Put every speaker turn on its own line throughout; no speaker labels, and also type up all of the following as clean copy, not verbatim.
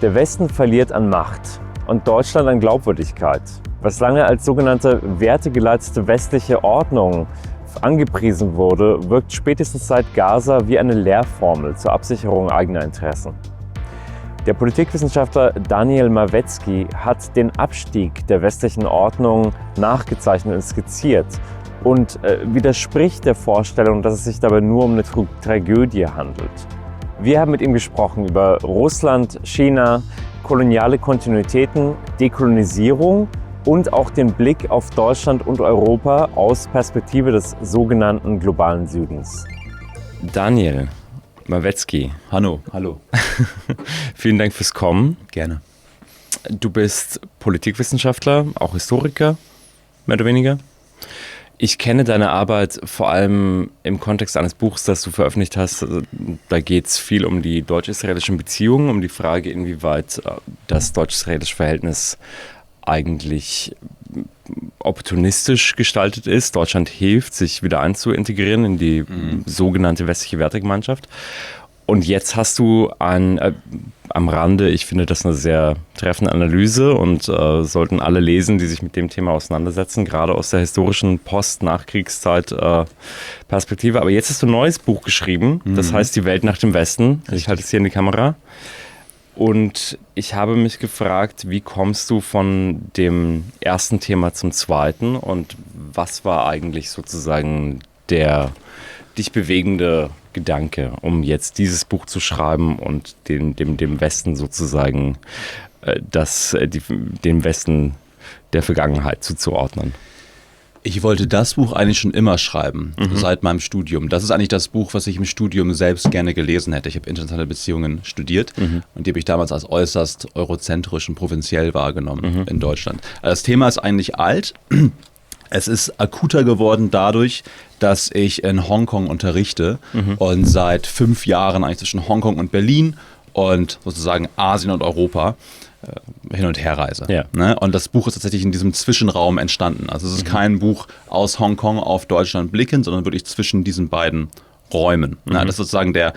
Der Westen verliert an Macht und Deutschland an Glaubwürdigkeit. Was lange als sogenannte wertegeleitete westliche Ordnung angepriesen wurde, wirkt spätestens seit Gaza wie eine Lehrformel zur Absicherung eigener Interessen. Der Politikwissenschaftler Daniel Mawetzki hat den Abstieg der westlichen Ordnung nachgezeichnet und skizziert und widerspricht der Vorstellung, dass es sich dabei nur um eine Tragödie handelt. Wir haben mit ihm gesprochen über Russland, China, koloniale Kontinuitäten, Dekolonisierung und auch den Blick auf Deutschland und Europa aus Perspektive des sogenannten globalen Südens. Daniel Mawetzki.
Hallo.
Vielen Dank fürs Kommen.
Gerne.
Du bist Politikwissenschaftler, auch Historiker, mehr oder weniger. Ich kenne deine Arbeit vor allem im Kontext eines Buchs, das du veröffentlicht hast. Da geht es viel um die deutsch-israelischen Beziehungen, um die Frage, inwieweit das deutsch-israelische Verhältnis eigentlich opportunistisch gestaltet ist. Deutschland hilft, sich wieder einzuintegrieren in die sogenannte westliche Wertegemeinschaft. Und jetzt hast du am Rande, ich finde das eine sehr treffende Analyse und sollten alle lesen, die sich mit dem Thema auseinandersetzen, gerade aus der historischen Post-Nachkriegszeit Perspektive. Aber jetzt hast du ein neues Buch geschrieben, das heißt Die Welt nach dem Westen. Ich halte es hier in die Kamera. Und ich habe mich gefragt, wie kommst du von dem ersten Thema zum zweiten und was war eigentlich sozusagen der dich bewegende Gedanke, um jetzt dieses Buch zu schreiben und dem Westen sozusagen dem Westen der Vergangenheit zuzuordnen?
Ich wollte das Buch eigentlich schon immer schreiben, seit meinem Studium. Das ist eigentlich das Buch, was ich im Studium selbst gerne gelesen hätte. Ich habe internationale Beziehungen studiert und die habe ich damals als äußerst eurozentrisch und provinziell wahrgenommen in Deutschland. Also das Thema ist eigentlich alt. Es ist akuter geworden dadurch, dass ich in Hongkong unterrichte und seit 5 Jahren eigentlich zwischen Hongkong und Berlin und sozusagen Asien und Europa hin und her reise.
Ja.
Ne? Und das Buch ist tatsächlich in diesem Zwischenraum entstanden. Also es ist kein Buch aus Hongkong auf Deutschland blickend, sondern wirklich zwischen diesen beiden Räumen. Ne? Das ist sozusagen der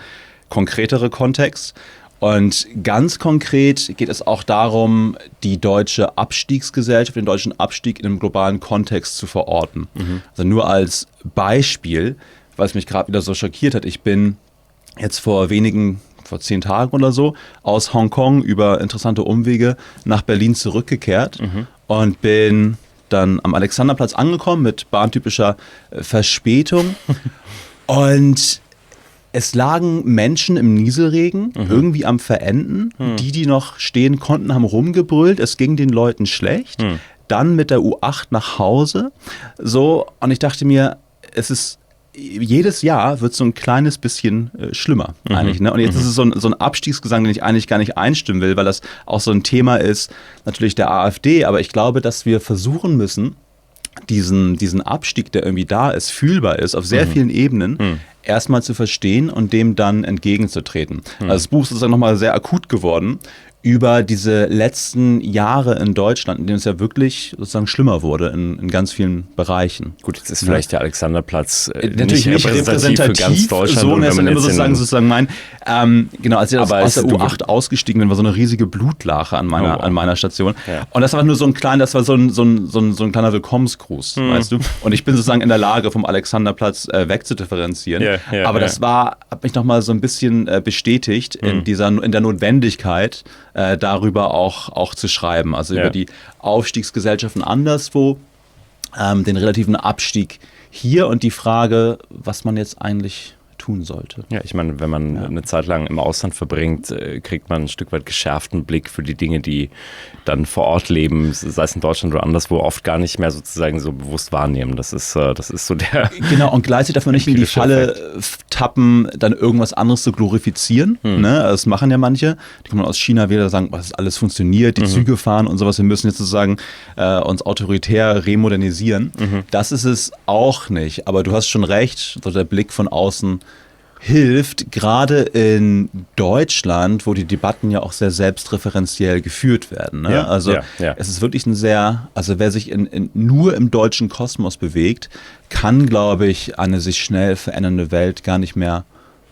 konkretere Kontext. Und ganz konkret geht es auch darum, die deutsche Abstiegsgesellschaft, den deutschen Abstieg in einem globalen Kontext zu verorten. Also nur als Beispiel, weil es mich gerade wieder so schockiert hat, ich bin jetzt vor 10 Tagen oder so, aus Hongkong über interessante Umwege nach Berlin zurückgekehrt und bin dann am Alexanderplatz angekommen mit bahntypischer Verspätung. Und es lagen Menschen im Nieselregen, irgendwie am Verenden. Die noch stehen konnten, haben rumgebrüllt. Es ging den Leuten schlecht. Dann mit der U8 nach Hause. So, und ich dachte mir, jedes Jahr wird so ein kleines bisschen schlimmer eigentlich. Ne? Und jetzt ist es so ein Abstiegsgesang, den ich eigentlich gar nicht einstimmen will, weil das auch so ein Thema ist, natürlich der AfD. Aber ich glaube, dass wir versuchen müssen, diesen Abstieg, der irgendwie da ist, fühlbar ist, auf sehr vielen Ebenen, erstmal zu verstehen und dem dann entgegenzutreten. Also das Buch ist sozusagen nochmal sehr akut geworden über diese letzten Jahre in Deutschland, in denen es ja wirklich sozusagen schlimmer wurde in ganz vielen Bereichen.
Gut, jetzt ist vielleicht der Alexanderplatz
natürlich nicht repräsentativ für ganz Deutschland. So, wenn man sozusagen meint, genau, als ich aus der U8 ausgestiegen bin, war so eine riesige Blutlache an meiner Station. Ja. Und das war nur so ein kleiner Willkommensgruß, weißt du? Und ich bin sozusagen in der Lage, vom Alexanderplatz wegzudifferenzieren. Aber das hat mich nochmal so ein bisschen bestätigt in der Notwendigkeit, darüber auch zu schreiben. Also über die Aufstiegsgesellschaften anderswo, den relativen Abstieg hier und die Frage, was man jetzt eigentlich tun sollte.
Ja, ich meine, wenn man eine Zeit lang im Ausland verbringt, kriegt man ein Stück weit geschärften Blick für die Dinge, die dann vor Ort leben, sei es in Deutschland oder anderswo, oft gar nicht mehr sozusagen so bewusst wahrnehmen. Das ist so der...
Genau, und gleichzeitig darf man nicht in die Falle tappen, dann irgendwas anderes zu glorifizieren. Ne? Das machen ja manche. Die kommen aus China wieder, sagen, was alles funktioniert, die Züge fahren und sowas. Wir müssen jetzt sozusagen uns autoritär remodernisieren. Das ist es auch nicht. Aber du hast schon recht, so der Blick von außen hilft, gerade in Deutschland, wo die Debatten ja auch sehr selbstreferenziell geführt werden. Ne? Es ist wirklich wer sich nur im deutschen Kosmos bewegt, kann, glaube ich, eine sich schnell verändernde Welt gar nicht mehr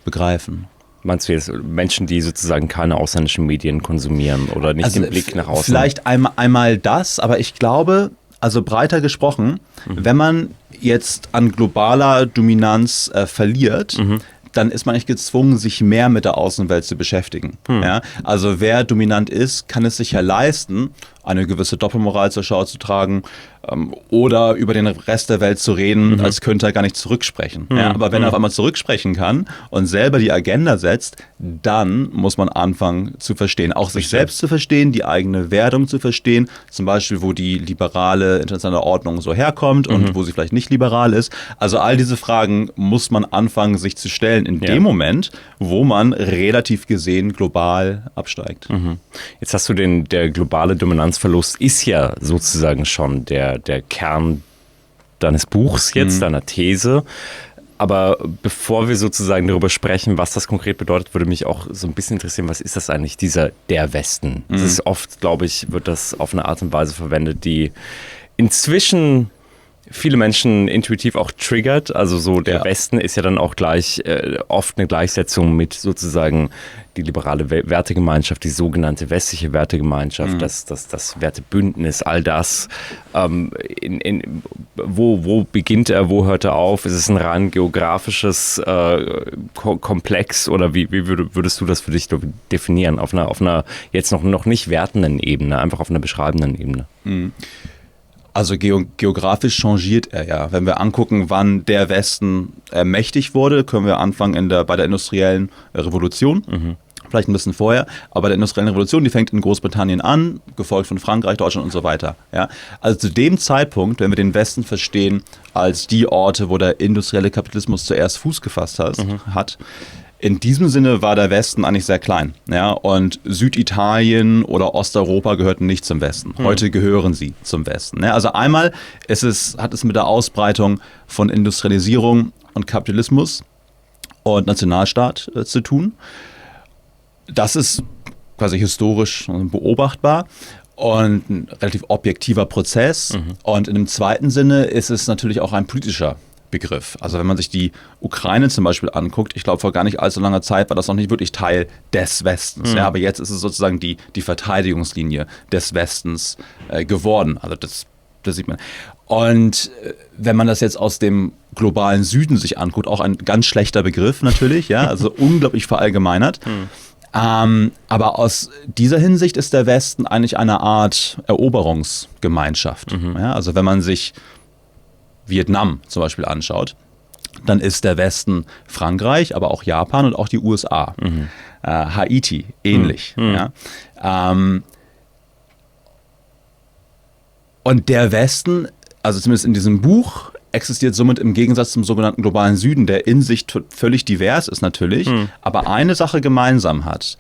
begreifen.
Meinst du jetzt Menschen, die sozusagen keine ausländischen Medien konsumieren oder nicht den Blick nach außen?
Vielleicht einmal das, aber ich glaube, also breiter gesprochen, wenn man jetzt an globaler Dominanz verliert, dann ist man nicht gezwungen, sich mehr mit der Außenwelt zu beschäftigen. Ja? Also wer dominant ist, kann es sich ja leisten, eine gewisse Doppelmoral zur Schau zu tragen oder über den Rest der Welt zu reden, als könnte er gar nicht zurücksprechen. Ja? Aber wenn er auf einmal zurücksprechen kann und selber die Agenda setzt, dann muss man anfangen zu verstehen. Auch sich selbst zu verstehen, die eigene Wertung zu verstehen, zum Beispiel, wo die liberale internationale Ordnung so herkommt und wo sie vielleicht nicht liberal ist. Also all diese Fragen muss man anfangen, sich zu stellen in dem Moment, wo man relativ gesehen global absteigt.
Jetzt hast du der globale Dominanzverlust ist ja sozusagen schon der Kern deines Buchs jetzt, deiner These. Aber bevor wir sozusagen darüber sprechen, was das konkret bedeutet, würde mich auch so ein bisschen interessieren, was ist das eigentlich, der Westen? Das ist oft, glaube ich, wird das auf eine Art und Weise verwendet, die inzwischen viele Menschen intuitiv auch triggert. Also so der Westen ist ja dann auch gleich oft eine Gleichsetzung mit sozusagen die liberale Wertegemeinschaft, die sogenannte westliche Wertegemeinschaft, das Wertebündnis, all das. Wo beginnt er, wo hört er auf? Ist es ein rein geografisches Komplex oder wie würdest du das für dich definieren? Auf einer jetzt noch nicht wertenden Ebene, einfach auf einer beschreibenden Ebene.
Also geografisch changiert er ja. Wenn wir angucken, wann der Westen mächtig wurde, können wir anfangen bei der industriellen Revolution. Vielleicht ein bisschen vorher, aber der industriellen Revolution, die fängt in Großbritannien an, gefolgt von Frankreich, Deutschland und so weiter. Ja? Also zu dem Zeitpunkt, wenn wir den Westen verstehen als die Orte, wo der industrielle Kapitalismus zuerst Fuß gefasst hat, in diesem Sinne war der Westen eigentlich sehr klein. Ja? Und Süditalien oder Osteuropa gehörten nicht zum Westen. Heute gehören sie zum Westen. Ja? Also einmal hat es mit der Ausbreitung von Industrialisierung und Kapitalismus und Nationalstaat zu tun. Das ist quasi historisch beobachtbar und ein relativ objektiver Prozess. Und in dem zweiten Sinne ist es natürlich auch ein politischer Begriff. Also wenn man sich die Ukraine zum Beispiel anguckt, ich glaube, vor gar nicht allzu langer Zeit war das noch nicht wirklich Teil des Westens. Ja, aber jetzt ist es sozusagen die Verteidigungslinie des Westens geworden. Also das sieht man. Und wenn man das jetzt aus dem globalen Süden sich anguckt, auch ein ganz schlechter Begriff natürlich, ja, also unglaublich verallgemeinert. Aber aus dieser Hinsicht ist der Westen eigentlich eine Art Eroberungsgemeinschaft. Ja, also wenn man sich Vietnam zum Beispiel anschaut, dann ist der Westen Frankreich, aber auch Japan und auch die USA. Haiti ähnlich. Ja. Und der Westen, also zumindest in diesem Buch, existiert somit im Gegensatz zum sogenannten globalen Süden, der in sich völlig divers ist natürlich, aber eine Sache gemeinsam hat,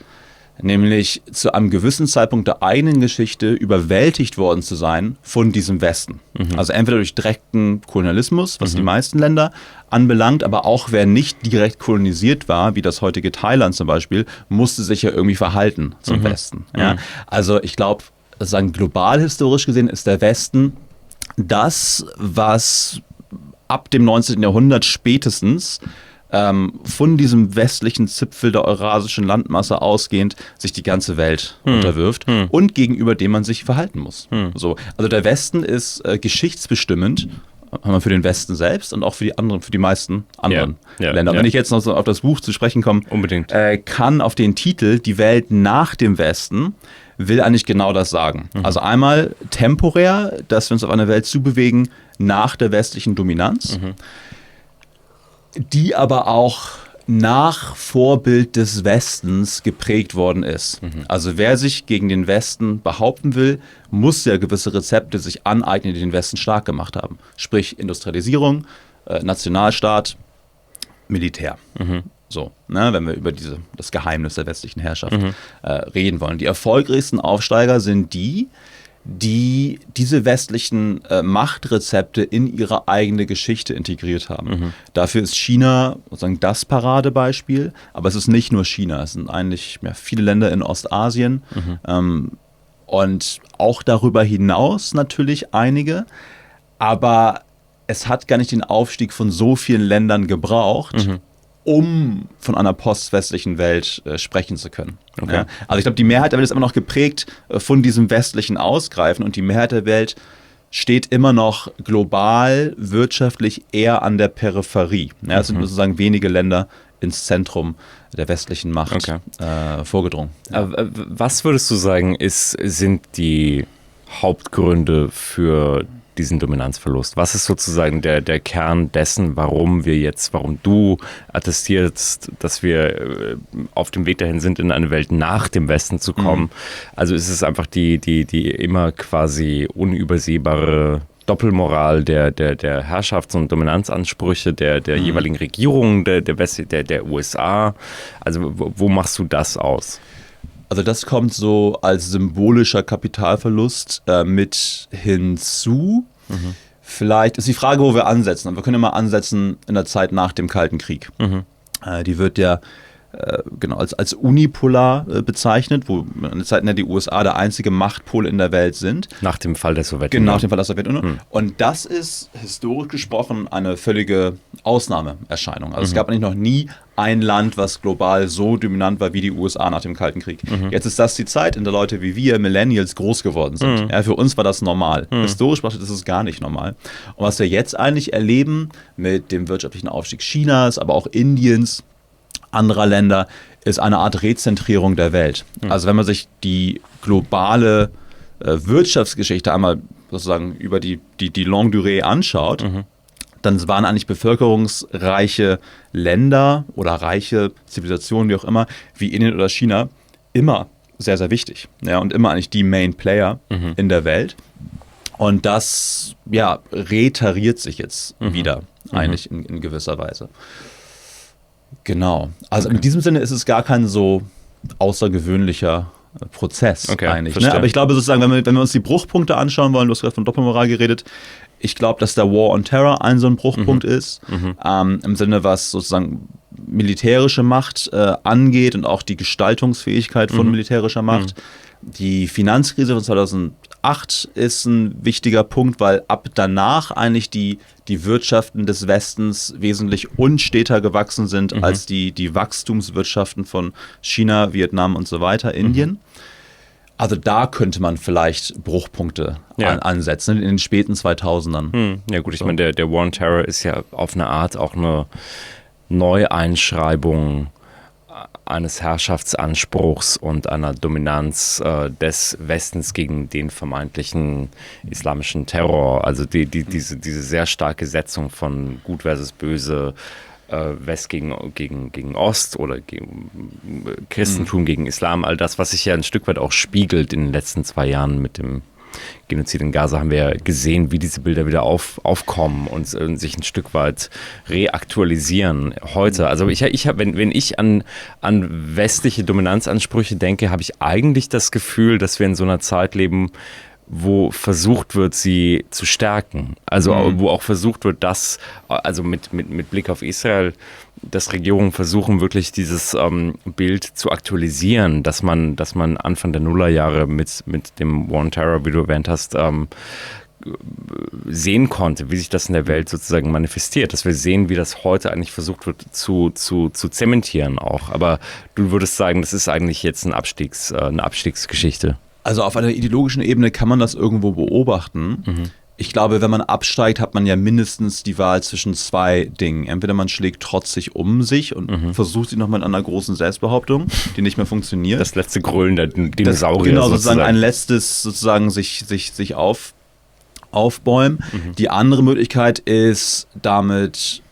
nämlich zu einem gewissen Zeitpunkt der eigenen Geschichte überwältigt worden zu sein von diesem Westen. Also entweder durch direkten Kolonialismus, was die meisten Länder anbelangt, aber auch wer nicht direkt kolonisiert war, wie das heutige Thailand zum Beispiel, musste sich ja irgendwie verhalten zum Westen. Ja? Also ich glaube, sagen global historisch gesehen ist der Westen das, was ab dem 19. Jahrhundert spätestens von diesem westlichen Zipfel der eurasischen Landmasse ausgehend sich die ganze Welt unterwirft und gegenüber dem man sich verhalten muss. So. Also der Westen ist geschichtsbestimmend für den Westen selbst und auch für die meisten anderen Länder. Wenn ich jetzt noch so auf das Buch zu sprechen komme, kann auf den Titel Die Welt nach dem Westen will eigentlich genau das sagen. Also einmal temporär, dass wir uns auf eine Welt zubewegen nach der westlichen Dominanz, die aber auch nach Vorbild des Westens geprägt worden ist. Also wer sich gegen den Westen behaupten will, muss ja gewisse Rezepte sich aneignen, die den Westen stark gemacht haben. Sprich Industrialisierung, Nationalstaat, Militär. So, ne, wenn wir über das Geheimnis der westlichen Herrschaft reden wollen. Die erfolgreichsten Aufsteiger sind die diese westlichen Machtrezepte in ihre eigene Geschichte integriert haben. Dafür ist China sozusagen das Paradebeispiel, aber es ist nicht nur China, es sind eigentlich viele Länder in Ostasien und auch darüber hinaus natürlich einige, aber es hat gar nicht den Aufstieg von so vielen Ländern gebraucht, um von einer postwestlichen Welt sprechen zu können.
Okay.
Ja? Also ich glaube, die Mehrheit der Welt ist immer noch geprägt von diesem westlichen Ausgreifen und die Mehrheit der Welt steht immer noch global, wirtschaftlich eher an der Peripherie. Ja, es sind sozusagen wenige Länder ins Zentrum der westlichen Macht vorgedrungen.
Ja. Was würdest du sagen, sind die Hauptgründe für diesen Dominanzverlust? Was ist sozusagen der Kern dessen, warum du attestierst, dass wir auf dem Weg dahin sind, in eine Welt nach dem Westen zu kommen? Also ist es einfach die immer quasi unübersehbare Doppelmoral der Herrschafts- und Dominanzansprüche der jeweiligen Regierungen der USA? Also wo machst du das aus?
Also das kommt so als symbolischer Kapitalverlust mit hinzu. Vielleicht ist die Frage, wo wir ansetzen. Und wir können ja mal ansetzen in der Zeit nach dem Kalten Krieg. Die wird ja als unipolar bezeichnet, wo in der Zeit, in der die USA der einzige Machtpol in der Welt sind.
Nach dem Fall der Sowjetunion.
Genau, nach dem Fall der Sowjetunion. Und das ist historisch gesprochen eine völlige Ausnahmeerscheinung. Also es gab eigentlich noch nie ein Land, was global so dominant war wie die USA nach dem Kalten Krieg. Jetzt ist das die Zeit, in der Leute wie wir, Millennials, groß geworden sind. Ja, für uns war das normal. Historisch betrachtet ist es gar nicht normal. Und was wir jetzt eigentlich erleben mit dem wirtschaftlichen Aufstieg Chinas, aber auch Indiens, anderer Länder, ist eine Art Rezentrierung der Welt. Also wenn man sich die globale Wirtschaftsgeschichte einmal sozusagen über die Longue Durée anschaut, dann waren eigentlich bevölkerungsreiche Länder oder reiche Zivilisationen, wie auch immer, wie Indien oder China, immer sehr, sehr wichtig. Ja, und immer eigentlich die Main Player in der Welt. Und das retariert sich jetzt wieder, eigentlich in gewisser Weise. Genau. Also in diesem Sinne ist es gar kein so außergewöhnlicher Prozess eigentlich. Ne? Aber ich glaube sozusagen, wenn wir uns die Bruchpunkte anschauen wollen, du hast gerade von Doppelmoral geredet, ich glaube, dass der War on Terror ein so ein Bruchpunkt ist, im Sinne, was sozusagen militärische Macht angeht und auch die Gestaltungsfähigkeit von militärischer Macht. Die Finanzkrise von 2008 ist ein wichtiger Punkt, weil ab danach eigentlich die Wirtschaften des Westens wesentlich unsteter gewachsen sind als die Wachstumswirtschaften von China, Vietnam und so weiter, Indien. Also da könnte man vielleicht Bruchpunkte ansetzen, in den späten 2000ern.
Ja gut, ich meine, der War on Terror ist ja auf eine Art auch eine Neueinschreibung eines Herrschaftsanspruchs und einer Dominanz des Westens gegen den vermeintlichen islamischen Terror. Also diese sehr starke Setzung von Gut versus Böse, West gegen Ost oder gegen Christentum gegen Islam, all das, was sich ja ein Stück weit auch spiegelt in den letzten 2 Jahren mit dem Genozid in Gaza, haben wir gesehen, wie diese Bilder wieder aufkommen und sich ein Stück weit reaktualisieren heute. Also wenn ich an westliche Dominanzansprüche denke, habe ich eigentlich das Gefühl, dass wir in so einer Zeit leben, wo versucht wird, sie zu stärken. Also wo auch versucht wird, also mit Blick auf Israel, dass Regierungen versuchen, wirklich dieses Bild zu aktualisieren, dass man Anfang der Nullerjahre mit dem War on Terror, wie du erwähnt hast, sehen konnte, wie sich das in der Welt sozusagen manifestiert, dass wir sehen, wie das heute eigentlich versucht wird zu zementieren auch. Aber du würdest sagen, das ist eigentlich jetzt eine Abstiegsgeschichte.
Also auf einer ideologischen Ebene kann man das irgendwo beobachten. Ich glaube, wenn man absteigt, hat man ja mindestens die Wahl zwischen 2 Dingen. Entweder man schlägt trotzig um sich und versucht sich nochmal in einer großen Selbstbehauptung, die nicht mehr funktioniert.
Das letzte Grölen der Dinosaurier.
Genau, sozusagen ein letztes sozusagen sich aufbäumen. Die andere Möglichkeit ist, damit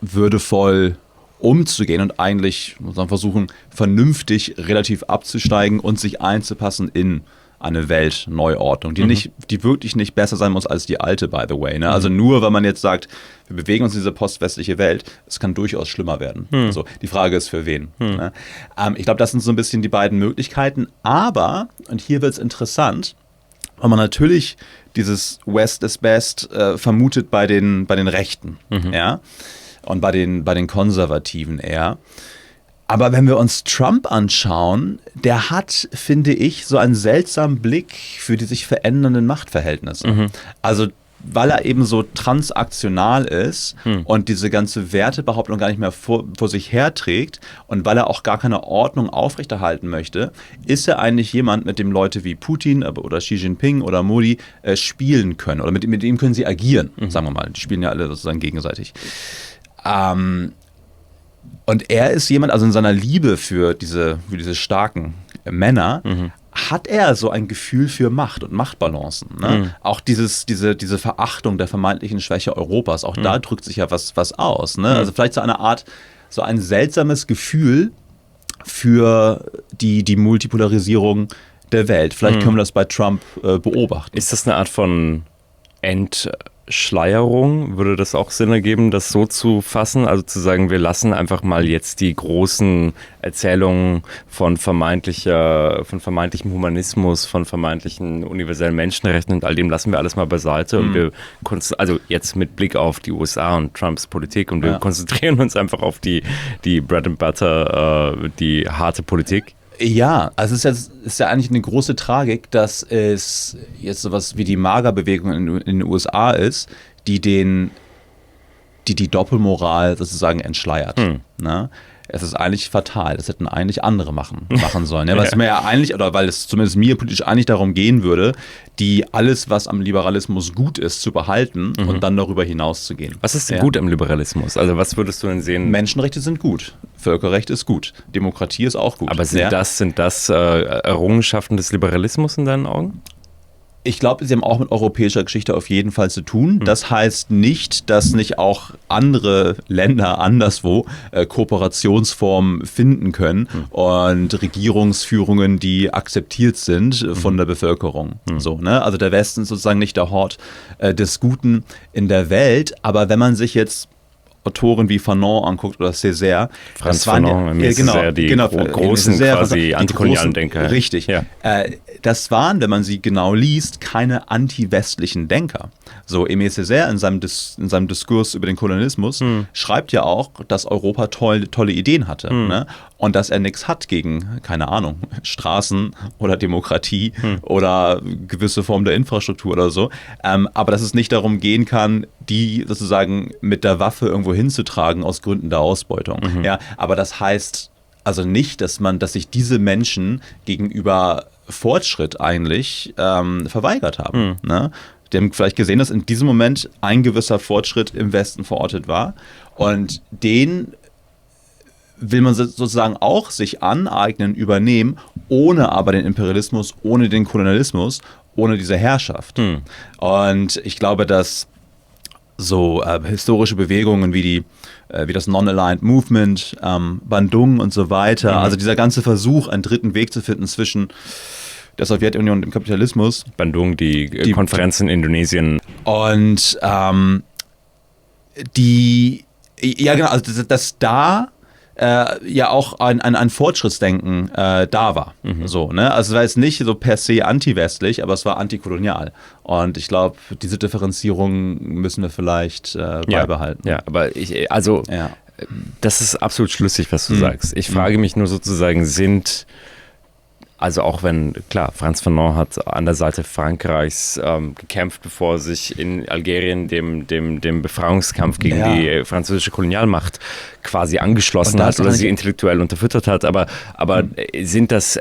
würdevoll umzugehen und eigentlich versuchen, vernünftig relativ abzusteigen und sich einzupassen in eine Weltneuordnung, die wirklich nicht besser sein muss als die alte, by the way. Ne? Also nur, weil man jetzt sagt, wir bewegen uns in diese postwestliche Welt, es kann durchaus schlimmer werden. Also die Frage ist, für wen. Ne? Ich glaube, das sind so ein bisschen die beiden Möglichkeiten. Aber, und hier wird es interessant, weil man natürlich dieses West is Best vermutet bei den Rechten. Ja? Und bei den Konservativen eher. Aber wenn wir uns Trump anschauen, der hat, finde ich, so einen seltsamen Blick für die sich verändernden Machtverhältnisse. Also weil er eben so transaktional ist und diese ganze Wertebehauptung gar nicht mehr vor sich herträgt und weil er auch gar keine Ordnung aufrechterhalten möchte, ist er eigentlich jemand, mit dem Leute wie Putin oder Xi Jinping oder Modi spielen können oder mit ihm können sie agieren, sagen wir mal. Die spielen ja alle sozusagen gegenseitig. Und er ist jemand, also in seiner Liebe für diese starken Männer, hat er so ein Gefühl für Macht und Machtbalancen. Ne? Auch diese Verachtung der vermeintlichen Schwäche Europas, auch da drückt sich ja was aus. Ne? Also vielleicht so eine Art, so ein seltsames Gefühl für die Multipolarisierung der Welt. Vielleicht können wir das bei Trump beobachten.
Ist das eine Art von Entschleierung? Würde das auch Sinn ergeben, das so zu fassen? Also zu sagen, wir lassen einfach mal jetzt die großen Erzählungen von vermeintlichem Humanismus, von vermeintlichen universellen Menschenrechten und all dem lassen wir alles mal beiseite. Und wir also jetzt mit Blick auf die USA und Trumps Politik und wir konzentrieren uns einfach auf die Bread and Butter, die harte Politik.
Ja, also es ist ja eigentlich eine große Tragik, dass es jetzt sowas wie die MAGA-Bewegung in den USA ist, die die Doppelmoral sozusagen entschleiert. Ne? Es ist eigentlich fatal. Das hätten eigentlich andere machen sollen. Ja, was mir ja eigentlich, oder weil es zumindest mir politisch eigentlich darum gehen würde, alles, was am Liberalismus gut ist, zu behalten und dann darüber hinaus zu gehen.
Was ist denn gut am Liberalismus? Also was würdest du denn sehen?
Menschenrechte sind gut. Völkerrecht ist gut. Demokratie ist auch gut.
Aber sind das Errungenschaften des Liberalismus in deinen Augen?
Ich glaube, sie haben auch mit europäischer Geschichte auf jeden Fall zu tun. Das heißt nicht, dass nicht auch andere Länder anderswo Kooperationsformen finden können und Regierungsführungen, die akzeptiert sind von der Bevölkerung. So, ne? Also der Westen ist sozusagen nicht der Hort des Guten in der Welt. Aber wenn man sich jetzt Autoren wie Fanon anguckt oder Césaire.
Franz Fanon, Césaire, die großen
Césaire,
quasi antikolonialen Denker.
Richtig. Ja. Das waren, wenn man sie genau liest, keine anti-westlichen Denker. So, Aimé Césaire in seinem Diskurs über den Kolonialismus schreibt ja auch, dass Europa tolle Ideen hatte. Ne? Und dass er nichts hat gegen, keine Ahnung, Straßen oder Demokratie oder gewisse Formen der Infrastruktur oder so. Aber dass es nicht darum gehen kann, die sozusagen mit der Waffe irgendwo hinzutragen aus Gründen der Ausbeutung. Ja, aber das heißt also nicht, dass sich diese Menschen gegenüber Fortschritt eigentlich verweigert haben. Ne? Die haben vielleicht gesehen, dass in diesem Moment ein gewisser Fortschritt im Westen verortet war und den will man sozusagen auch sich aneignen, übernehmen, ohne aber den Imperialismus, ohne den Kolonialismus, ohne diese Herrschaft. Und ich glaube, dass so historische Bewegungen wie das Non-Aligned Movement, Bandung und so weiter, also dieser ganze Versuch, einen dritten Weg zu finden zwischen der Sowjetunion und dem Kapitalismus.
Bandung, die Konferenz in Indonesien.
Und ja genau, also dass da ja auch ein Fortschrittsdenken da war. So, ne? Also es war jetzt nicht so per se anti-westlich, aber es war antikolonial. Und ich glaube, diese Differenzierung müssen wir vielleicht beibehalten.
Ja, aber das ist absolut schlüssig, was du sagst. Ich frage mich nur sozusagen, also auch wenn, klar, Frantz Fanon hat an der Seite Frankreichs gekämpft, bevor er sich in Algerien dem Befreiungskampf gegen die französische Kolonialmacht quasi angeschlossen hat oder sie intellektuell unterfüttert hat. Aber sind das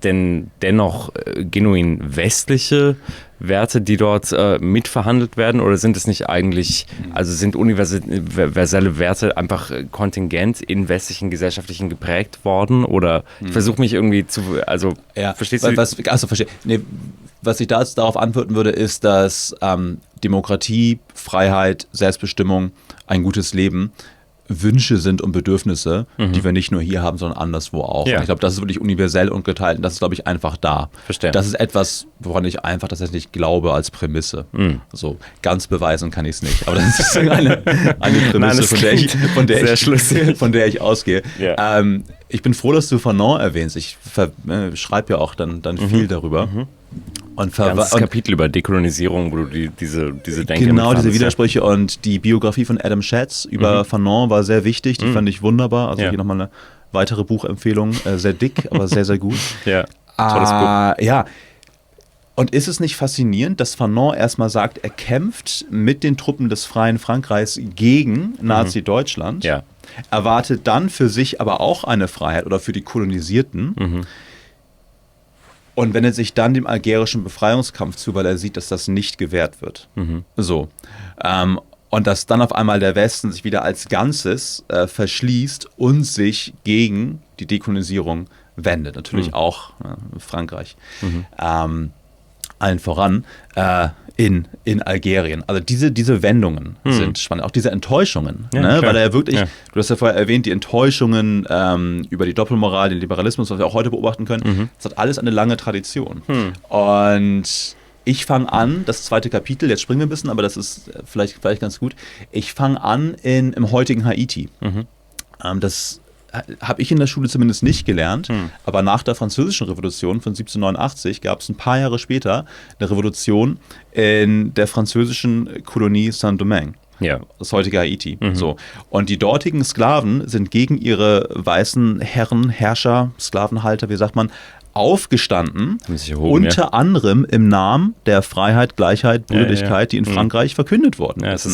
denn dennoch genuin westliche Werte, die dort mitverhandelt werden, oder sind es nicht eigentlich, also sind universelle Werte einfach kontingent in westlichen Gesellschaftlichen geprägt worden, oder ich versuche mich irgendwie verstehst du?
Verstehe. Nee, was ich da jetzt darauf antworten würde, ist, dass Demokratie, Freiheit, Selbstbestimmung, ein gutes Leben Wünsche sind und Bedürfnisse, die wir nicht nur hier haben, sondern anderswo auch. Ja. Ich glaube, das ist wirklich universell und geteilt und das ist, glaube ich, einfach da.
Verstehe.
Das ist etwas, woran ich einfach tatsächlich glaube als Prämisse. So, ganz beweisen kann ich es nicht, aber das ist eine Prämisse, von der ich ausgehe. Ja. Ich bin froh, dass du Fanon erwähnst. Ich schreibe ja auch dann viel darüber. Und
Kapitel über Dekolonisierung, wo du diese Denke
genau, diese Widersprüche und die Biografie von Adam Schatz über Fanon war sehr wichtig, die fand ich wunderbar. Also hier nochmal eine weitere Buchempfehlung, sehr dick, aber sehr, sehr gut.
Ja, tolles Buch.
Ja, Und ist es nicht faszinierend, dass Fanon erstmal sagt, er kämpft mit den Truppen des Freien Frankreichs gegen Nazi-Deutschland, erwartet dann für sich aber auch eine Freiheit oder für die Kolonisierten und wendet sich dann dem algerischen Befreiungskampf zu, weil er sieht, dass das nicht gewährt wird. So. Und dass dann auf einmal der Westen sich wieder als Ganzes verschließt und sich gegen die Dekolonisierung wendet. Natürlich auch Frankreich. Allen voran in Algerien. Also diese Wendungen sind spannend. Auch diese Enttäuschungen. Ne? Weil er ja wirklich, du hast ja vorher erwähnt, die Enttäuschungen über die Doppelmoral, den Liberalismus, was wir auch heute beobachten können, das hat alles eine lange Tradition. Und ich fange an, das zweite Kapitel, jetzt springen wir ein bisschen, aber das ist vielleicht ganz gut. Ich fange an im heutigen Haiti. Das habe ich in der Schule zumindest nicht gelernt, aber nach der Französischen Revolution von 1789 gab es ein paar Jahre später eine Revolution in der französischen Kolonie Saint-Domingue. Ja. Das heutige Haiti. So. Und die dortigen Sklaven sind gegen ihre weißen Herren, Herrscher, Sklavenhalter, wie sagt man, aufgestanden, unter anderem im Namen der Freiheit, Gleichheit, Brüderlichkeit, die in Frankreich verkündet worden ist.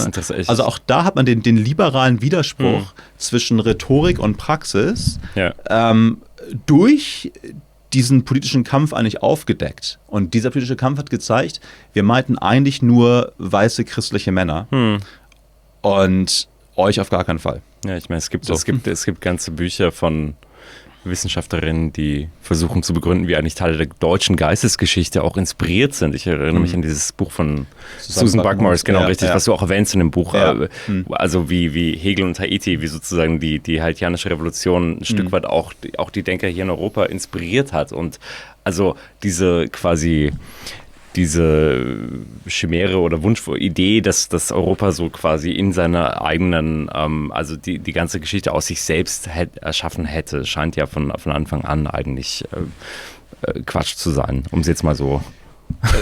Also auch da hat man den liberalen Widerspruch zwischen Rhetorik und Praxis durch diesen politischen Kampf eigentlich aufgedeckt. Und dieser politische Kampf hat gezeigt, wir meinten eigentlich nur weiße christliche Männer und euch auf gar keinen Fall.
Ja, ich meine, es gibt ganze Bücher von Wissenschaftlerinnen, die versuchen zu begründen, wie eigentlich Teile der deutschen Geistesgeschichte auch inspiriert sind. Ich erinnere mich an dieses Buch von Susan Buck-Morss, genau, richtig, was du auch erwähnst in dem Buch. Also wie Hegel und Haiti, wie sozusagen die haitianische Revolution ein Stück weit auch die Denker hier in Europa inspiriert hat. Und also diese Chimäre oder Wunschidee, dass Europa so quasi in seiner eigenen, also die ganze Geschichte aus sich selbst erschaffen hätte, scheint ja von Anfang an eigentlich Quatsch zu sein, um es jetzt mal so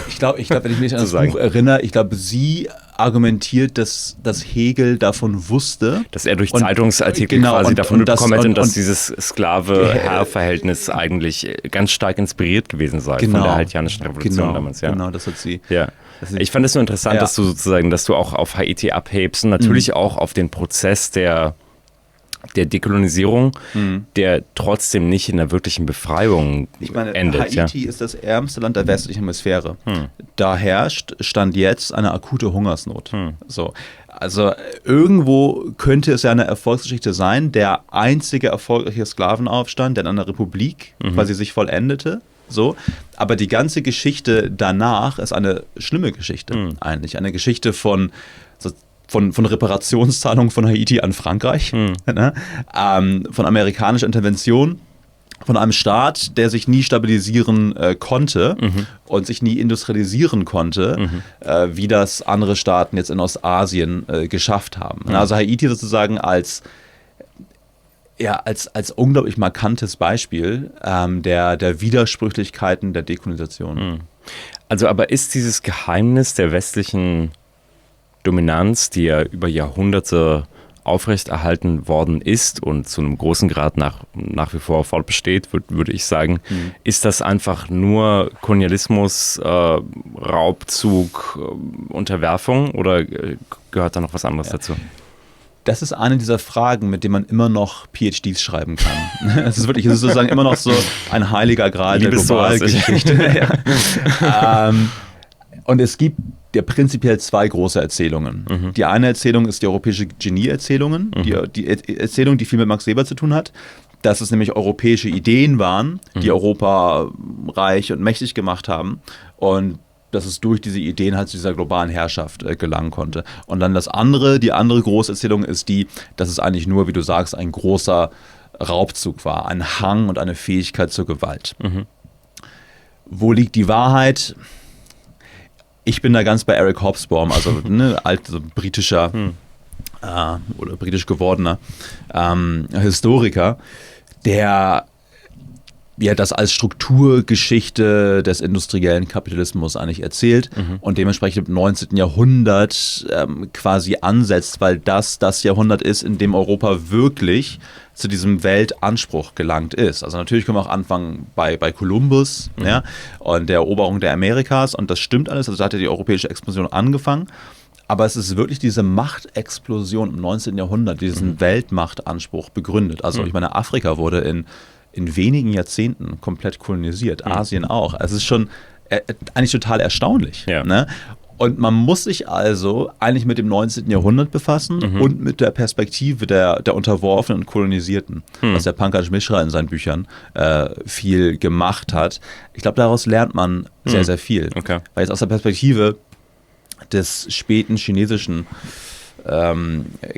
Ich glaube, wenn ich mich an das Buch erinnere, ich glaube, sie argumentiert, dass Hegel davon wusste.
Dass er durch Zeitungsartikel quasi davon mitbekommen hätte und dass dieses Sklave-Herr-Verhältnis eigentlich ganz stark inspiriert gewesen sei von der haitianischen Revolution damals. Ja.
Genau, das hat sie.
Ja. Ich fand es so interessant, dass du auch auf Haiti abhebst und natürlich auch auf den Prozess der Dekolonisierung, der trotzdem nicht in der wirklichen Befreiung endet.
Haiti ist das ärmste Land der westlichen Hemisphäre. Da stand jetzt eine akute Hungersnot. So. Also irgendwo könnte es ja eine Erfolgsgeschichte sein, der einzige erfolgreiche Sklavenaufstand, der in einer Republik quasi sich vollendete. So. Aber die ganze Geschichte danach ist eine schlimme Geschichte eigentlich. Eine Geschichte von Reparationszahlungen von Haiti an Frankreich, von amerikanischer Intervention, von einem Staat, der sich nie stabilisieren konnte und sich nie industrialisieren konnte, wie das andere Staaten jetzt in Ostasien geschafft haben. Also Haiti sozusagen als unglaublich markantes Beispiel der Widersprüchlichkeiten der Dekolonisation.
Also aber ist dieses Geheimnis der westlichen Dominanz, die ja über Jahrhunderte aufrechterhalten worden ist und zu einem großen Grad nach wie vor fortbesteht, würde ich sagen, ist das einfach nur Kolonialismus, Raubzug, Unterwerfung oder gehört da noch was anderes dazu?
Das ist eine dieser Fragen, mit denen man immer noch PhDs schreiben kann. Es ist sozusagen immer noch so ein heiliger Gral der Globalgeschichte. Und es gibt prinzipiell zwei große Erzählungen. Die eine Erzählung ist die europäische Genie-Erzählungen, die Erzählung, die viel mit Max Weber zu tun hat, dass es nämlich europäische Ideen waren, die Europa reich und mächtig gemacht haben und dass es durch diese Ideen halt zu dieser globalen Herrschaft gelangen konnte. Und dann die andere große Erzählung ist dass es eigentlich nur, wie du sagst, ein großer Raubzug war, ein Hang und eine Fähigkeit zur Gewalt. Wo liegt die Wahrheit? Ich bin da ganz bei Eric Hobsbawm, also britischer oder britisch gewordener Historiker, der ja, das als Strukturgeschichte des industriellen Kapitalismus eigentlich erzählt und dementsprechend im 19. Jahrhundert quasi ansetzt, weil das Jahrhundert ist, in dem Europa wirklich zu diesem Weltanspruch gelangt ist. Also natürlich können wir auch anfangen bei Kolumbus ja, und der Eroberung der Amerikas und das stimmt alles, also da hat ja die europäische Expansion angefangen. Aber es ist wirklich diese Machtexplosion im 19. Jahrhundert, die diesen Weltmachtanspruch begründet. Also ich meine, Afrika wurde in wenigen Jahrzehnten komplett kolonisiert, Asien auch. Also es ist schon eigentlich total erstaunlich.
Ja.
Ne? Und man muss sich also eigentlich mit dem 19. Jahrhundert befassen und mit der Perspektive der Unterworfenen und Kolonisierten, was der Pankaj Mishra in seinen Büchern viel gemacht hat. Ich glaube, daraus lernt man sehr, sehr viel.
Okay.
Weil jetzt aus der Perspektive des späten chinesischen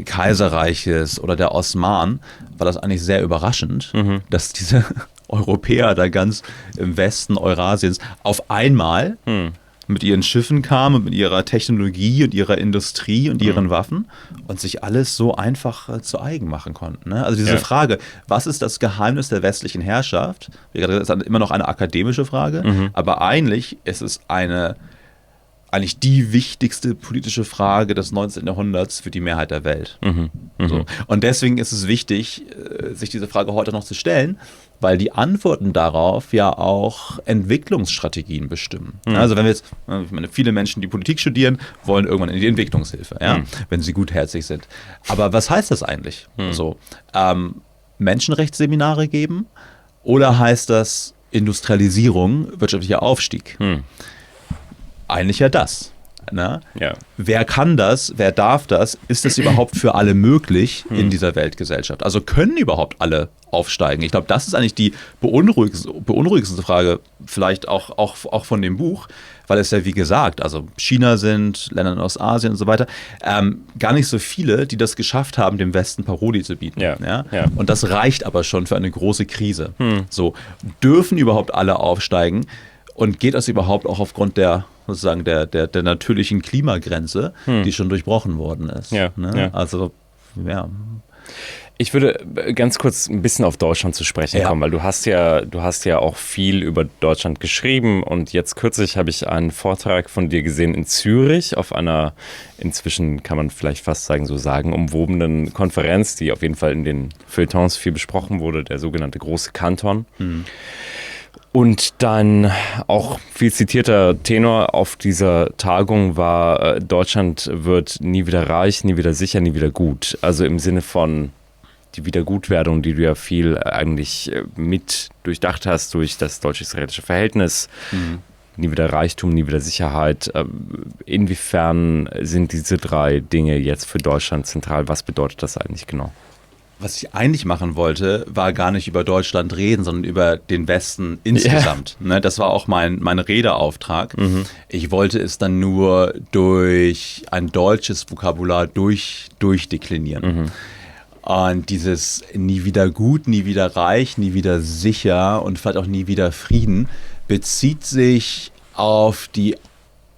Kaiserreiches oder der Osmanen war das eigentlich sehr überraschend, dass diese Europäer da ganz im Westen Eurasiens auf einmal mit ihren Schiffen kamen und mit ihrer Technologie und ihrer Industrie und ihren Waffen und sich alles so einfach zu eigen machen konnten. Ne? Also diese Frage, was ist das Geheimnis der westlichen Herrschaft? Wie gesagt, das ist immer noch eine akademische Frage, aber eigentlich ist es eigentlich die wichtigste politische Frage des 19. Jahrhunderts für die Mehrheit der Welt. So. Und deswegen ist es wichtig, sich diese Frage heute noch zu stellen, weil die Antworten darauf ja auch Entwicklungsstrategien bestimmen. Also wenn wir jetzt, ich meine, viele Menschen, die Politik studieren, wollen irgendwann in die Entwicklungshilfe, ja, wenn sie gutherzig sind. Aber was heißt das eigentlich? So, Menschenrechtsseminare geben oder heißt das Industrialisierung, wirtschaftlicher Aufstieg? Eigentlich ja das. Ne?
Ja.
Wer kann das? Wer darf das? Ist das überhaupt für alle möglich in dieser Weltgesellschaft? Also können überhaupt alle aufsteigen? Ich glaube, das ist eigentlich die beunruhigendste Frage, vielleicht auch von dem Buch, weil es ja, wie gesagt, also China sind, Länder in Ostasien und so weiter, gar nicht so viele, die das geschafft haben, dem Westen Paroli zu bieten.
Ja.
Ja?
Ja.
Und das reicht aber schon für eine große Krise. So, dürfen überhaupt alle aufsteigen? Und geht das überhaupt auch aufgrund der sozusagen der natürlichen Klimagrenze, die schon durchbrochen worden ist?
Ja,
Ne?
ja.
Also, ja.
Ich würde ganz kurz ein bisschen auf Deutschland zu sprechen kommen, weil du hast ja auch viel über Deutschland geschrieben und jetzt kürzlich habe ich einen Vortrag von dir gesehen in Zürich auf einer, inzwischen kann man vielleicht fast sagen, so sagenumwobenen Konferenz, die auf jeden Fall in den Feuilletons viel besprochen wurde, der sogenannte Große Kanton. Und dann auch viel zitierter Tenor auf dieser Tagung war, Deutschland wird nie wieder reich, nie wieder sicher, nie wieder gut. Also im Sinne von die Wiedergutwerdung, die du ja viel eigentlich mit durchdacht hast durch das deutsch-israelische Verhältnis. Nie wieder Reichtum, nie wieder Sicherheit. Inwiefern sind diese drei Dinge jetzt für Deutschland zentral? Was bedeutet das eigentlich genau?
Was ich eigentlich machen wollte, war gar nicht über Deutschland reden, sondern über den Westen insgesamt. Ne, das war auch mein Redeauftrag. Ich wollte es dann nur durch ein deutsches Vokabular durchdeklinieren. Und dieses nie wieder gut, nie wieder reich, nie wieder sicher und vielleicht auch nie wieder Frieden bezieht sich auf die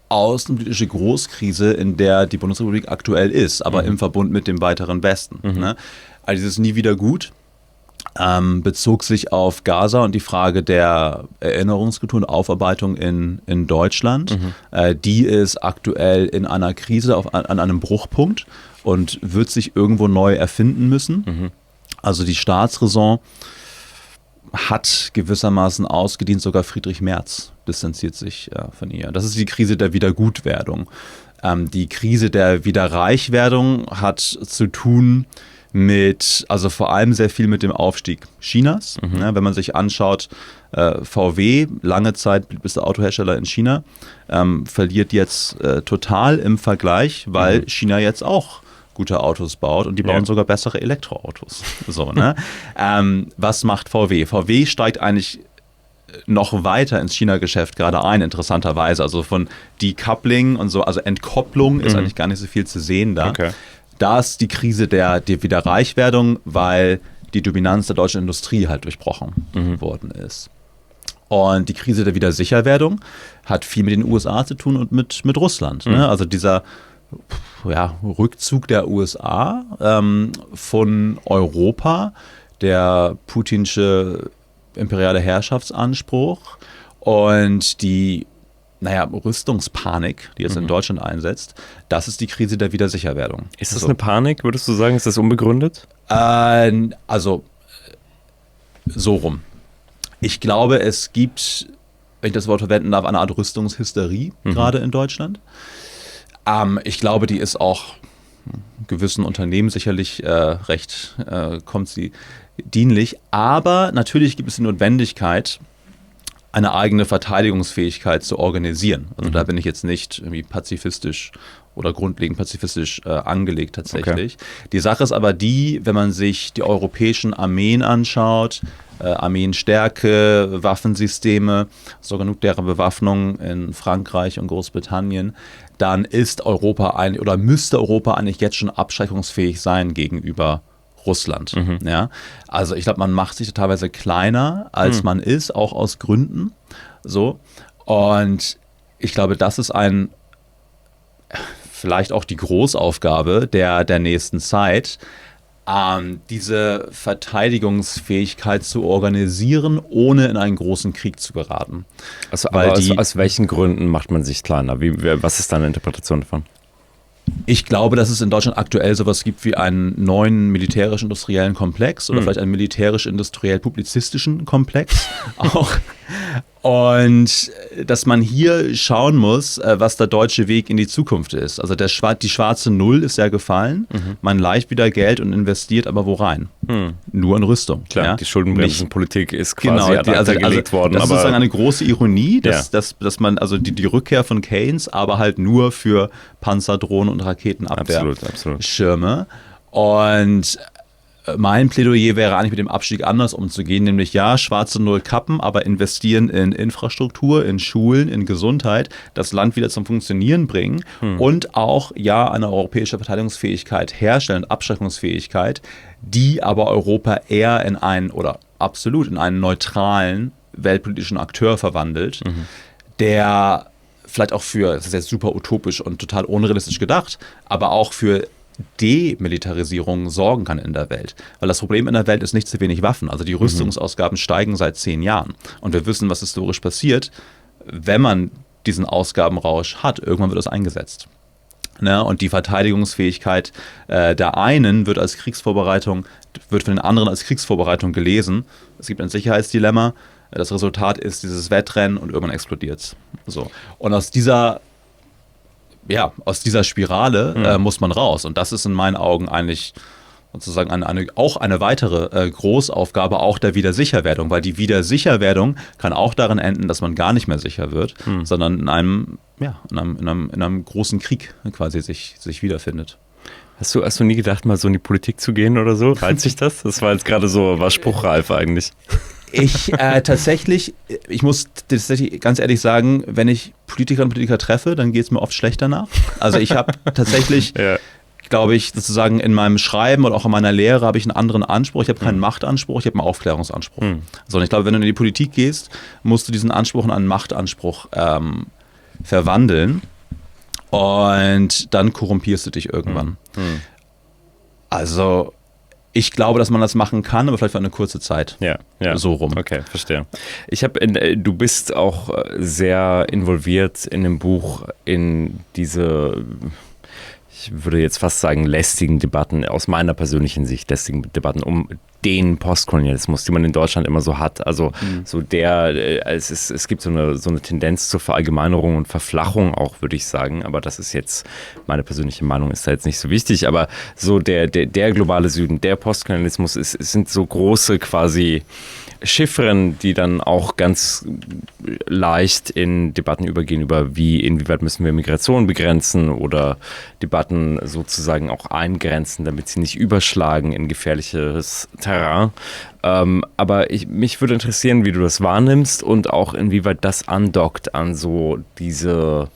außenpolitische Großkrise, in der die Bundesrepublik aktuell ist, aber im Verbund mit dem weiteren Westen. Ne? Also dieses nie wieder gut bezog sich auf Gaza und die Frage der Erinnerungskultur und Aufarbeitung in Deutschland. Die ist aktuell in einer Krise an einem Bruchpunkt und wird sich irgendwo neu erfinden müssen. Also die Staatsräson hat gewissermaßen ausgedient, sogar Friedrich Merz distanziert sich von ihr. Das ist die Krise der Wiedergutwerdung. Die Krise der Wiederreichwerdung hat zu tun mit, also vor allem sehr viel mit dem Aufstieg Chinas. Ja, wenn man sich anschaut, VW, lange Zeit blieb es der Autohersteller in China, verliert jetzt total im Vergleich, weil China jetzt auch gute Autos baut und die bauen sogar bessere Elektroautos. So, ne? Was macht VW? VW steigt eigentlich noch weiter ins China-Geschäft gerade ein, interessanterweise. Also von Decoupling und so, also Entkopplung ist eigentlich gar nicht so viel zu sehen da.
Okay.
Da ist die Krise der Wiederreichwerdung, weil die Dominanz der deutschen Industrie halt durchbrochen worden ist. Und die Krise der Wiedersicherwerdung hat viel mit den USA zu tun und mit Russland. Ne? Also dieser Rückzug der USA von Europa, der putinsche imperiale Herrschaftsanspruch und die Rüstungspanik, die jetzt in Deutschland einsetzt, das ist die Krise der Wiedersicherwerdung.
Ist das eine Panik, würdest du sagen? Ist das unbegründet?
Also so rum. Ich glaube, es gibt, wenn ich das Wort verwenden darf, eine Art Rüstungshysterie gerade in Deutschland. Ich glaube, die ist auch gewissen Unternehmen sicherlich recht, kommt sie dienlich. Aber natürlich gibt es die Notwendigkeit, eine eigene Verteidigungsfähigkeit zu organisieren. Also da bin ich jetzt nicht irgendwie pazifistisch oder grundlegend pazifistisch angelegt tatsächlich. Okay. Die Sache ist aber die, wenn man sich die europäischen Armeen anschaut, Armeenstärke, Waffensysteme, sogar nukleare Bewaffnung in Frankreich und Großbritannien, dann ist Europa müsste Europa eigentlich jetzt schon abschreckungsfähig sein gegenüber Russland. Ja? Also ich glaube, man macht sich teilweise kleiner, als man ist, auch aus Gründen. So. Und ich glaube, das ist vielleicht auch die Großaufgabe der nächsten Zeit, diese Verteidigungsfähigkeit zu organisieren, ohne in einen großen Krieg zu geraten.
Also, aus welchen Gründen macht man sich kleiner? Was ist deine Interpretation davon?
Ich glaube, dass es in Deutschland aktuell sowas gibt wie einen neuen militärisch-industriellen Komplex oder vielleicht einen militärisch-industriell-publizistischen Komplex auch. Und dass man hier schauen muss, was der deutsche Weg in die Zukunft ist. Also die schwarze Null ist ja gefallen. Man leiht wieder Geld und investiert, aber wo rein? Nur in Rüstung.
Klar,
ja?
Die Schuldenbremsenpolitik ist quasi gelegt worden.
Das ist sozusagen eine große Ironie, dass man also die Rückkehr von Keynes, aber halt nur für Panzer, Drohnen und Raketenabwehrschirme. Und mein Plädoyer wäre eigentlich mit dem Abstieg anders umzugehen, nämlich schwarze Null kappen, aber investieren in Infrastruktur, in Schulen, in Gesundheit, das Land wieder zum Funktionieren bringen und auch eine europäische Verteidigungsfähigkeit herstellen, Abschreckungsfähigkeit, die aber Europa eher in einen neutralen weltpolitischen Akteur verwandelt, der vielleicht auch das ist jetzt super utopisch und total unrealistisch gedacht, aber auch für Demilitarisierung sorgen kann in der Welt. Weil das Problem in der Welt ist nicht zu wenig Waffen. Also die Rüstungsausgaben steigen seit 10 Jahren. Und wir wissen, was historisch passiert, wenn man diesen Ausgabenrausch hat. Irgendwann wird das eingesetzt. Ne? Und die Verteidigungsfähigkeit der einen wird von den anderen als Kriegsvorbereitung gelesen. Es gibt ein Sicherheitsdilemma. Das Resultat ist dieses Wettrennen und irgendwann explodiert es. So. Und aus dieser Spirale muss man raus. Und das ist in meinen Augen eigentlich sozusagen auch eine weitere Großaufgabe auch der Wiedersicherwerdung, weil die Wiedersicherwerdung kann auch darin enden, dass man gar nicht mehr sicher wird, sondern in einem großen Krieg quasi sich wiederfindet.
Hast du nie gedacht, mal so in die Politik zu gehen oder so? Reizt sich das? Das war jetzt gerade war spruchreif eigentlich.
Ich muss tatsächlich ganz ehrlich sagen, wenn ich Politikerinnen und Politiker treffe, dann geht es mir oft schlechter nach. Also ich habe tatsächlich, glaube ich, sozusagen in meinem Schreiben oder auch in meiner Lehre habe ich einen anderen Anspruch. Ich habe keinen Machtanspruch, ich habe einen Aufklärungsanspruch. So, und ich glaube, wenn du in die Politik gehst, musst du diesen Anspruch in einen Machtanspruch verwandeln und dann korrumpierst du dich irgendwann. Also ich glaube, dass man das machen kann, aber vielleicht für eine kurze Zeit.
Ja.
So rum.
Okay, verstehe. Du bist auch sehr involviert in dem Buch in diese, ich würde jetzt fast sagen, lästigen Debatten, aus meiner persönlichen Sicht lästigen Debatten um den Postkolonialismus, die man in Deutschland immer so hat. Also es gibt so eine Tendenz zur Verallgemeinerung und Verflachung auch, würde ich sagen. Aber das ist jetzt, meine persönliche Meinung ist da jetzt nicht so wichtig. Aber so der globale Süden, der Postkolonialismus sind so große quasi Chiffren, die dann auch ganz leicht in Debatten übergehen über inwieweit müssen wir Migration begrenzen oder Debatten sozusagen auch eingrenzen, damit sie nicht überschlagen in gefährliches Terrain. Aber mich würde interessieren, wie du das wahrnimmst und auch inwieweit das andockt an so dieses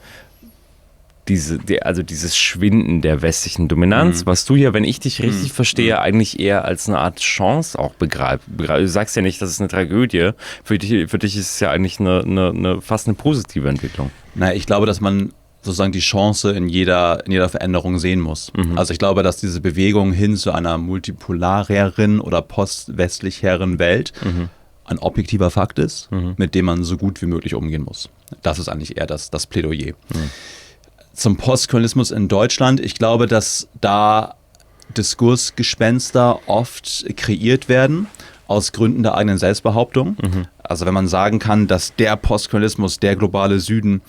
Schwinden der westlichen Dominanz, was du ja, wenn ich dich richtig verstehe, eigentlich eher als eine Art Chance auch begreifst. Du sagst ja nicht, das ist eine Tragödie. Für dich ist es ja eigentlich fast eine positive Entwicklung.
Na, ich glaube, dass man sozusagen die Chance in jeder Veränderung sehen muss. Also ich glaube, dass diese Bewegung hin zu einer multipolareren oder postwestlicheren Welt ein objektiver Fakt ist, mit dem man so gut wie möglich umgehen muss. Das ist eigentlich eher das Plädoyer. Zum Postkolonialismus in Deutschland, ich glaube, dass da Diskursgespenster oft kreiert werden aus Gründen der eigenen Selbstbehauptung. Also wenn man sagen kann, dass der Postkolonialismus, der globale Süden,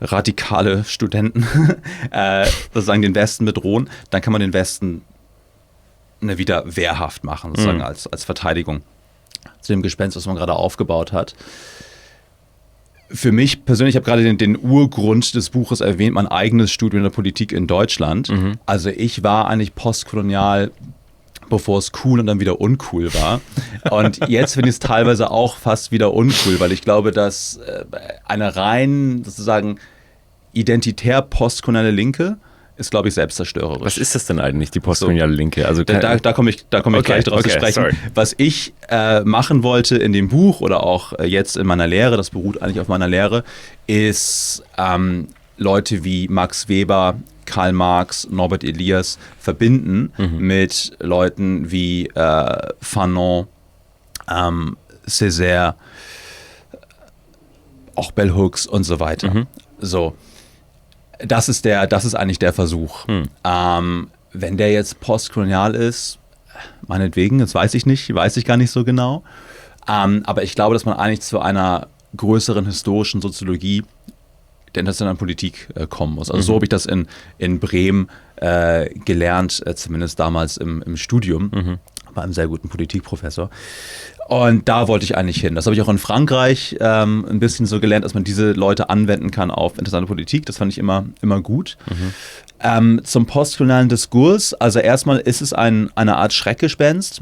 radikale Studenten sozusagen den Westen bedrohen, dann kann man den Westen wieder wehrhaft machen, sozusagen als Verteidigung zu dem Gespenst, was man gerade aufgebaut hat. Für mich persönlich, ich habe gerade den Urgrund des Buches erwähnt, mein eigenes Studium in der Politik in Deutschland. Also ich war eigentlich postkolonial, bevor es cool und dann wieder uncool war. Und jetzt finde ich es teilweise auch fast wieder uncool, weil ich glaube, dass eine rein sozusagen identitär postkoloniale Linke ist, glaube ich, selbstzerstörerisch.
Was ist das denn eigentlich, die postkoloniale Linke? Also
da komme ich gleich drauf zu sprechen.
Sorry.
Was ich machen wollte in dem Buch oder auch jetzt in meiner Lehre, das beruht eigentlich auf meiner Lehre, ist Leute wie Max Weber, Karl Marx, Norbert Elias verbinden mit Leuten wie Fanon, Césaire, auch Bell Hooks und so weiter. So. Das ist eigentlich der Versuch. Wenn der jetzt postkolonial ist, meinetwegen, das weiß ich gar nicht so genau. Aber ich glaube, dass man eigentlich zu einer größeren historischen Soziologie der internationalen Politik kommen muss. Also so habe ich das in Bremen gelernt, zumindest damals im Studium, bei einem sehr guten Politikprofessor. Und da wollte ich eigentlich hin. Das habe ich auch in Frankreich ein bisschen so gelernt, dass man diese Leute anwenden kann auf internationale Politik. Das fand ich immer gut. Zum postkolonialen Diskurs, also erstmal ist es eine Art Schreckgespenst.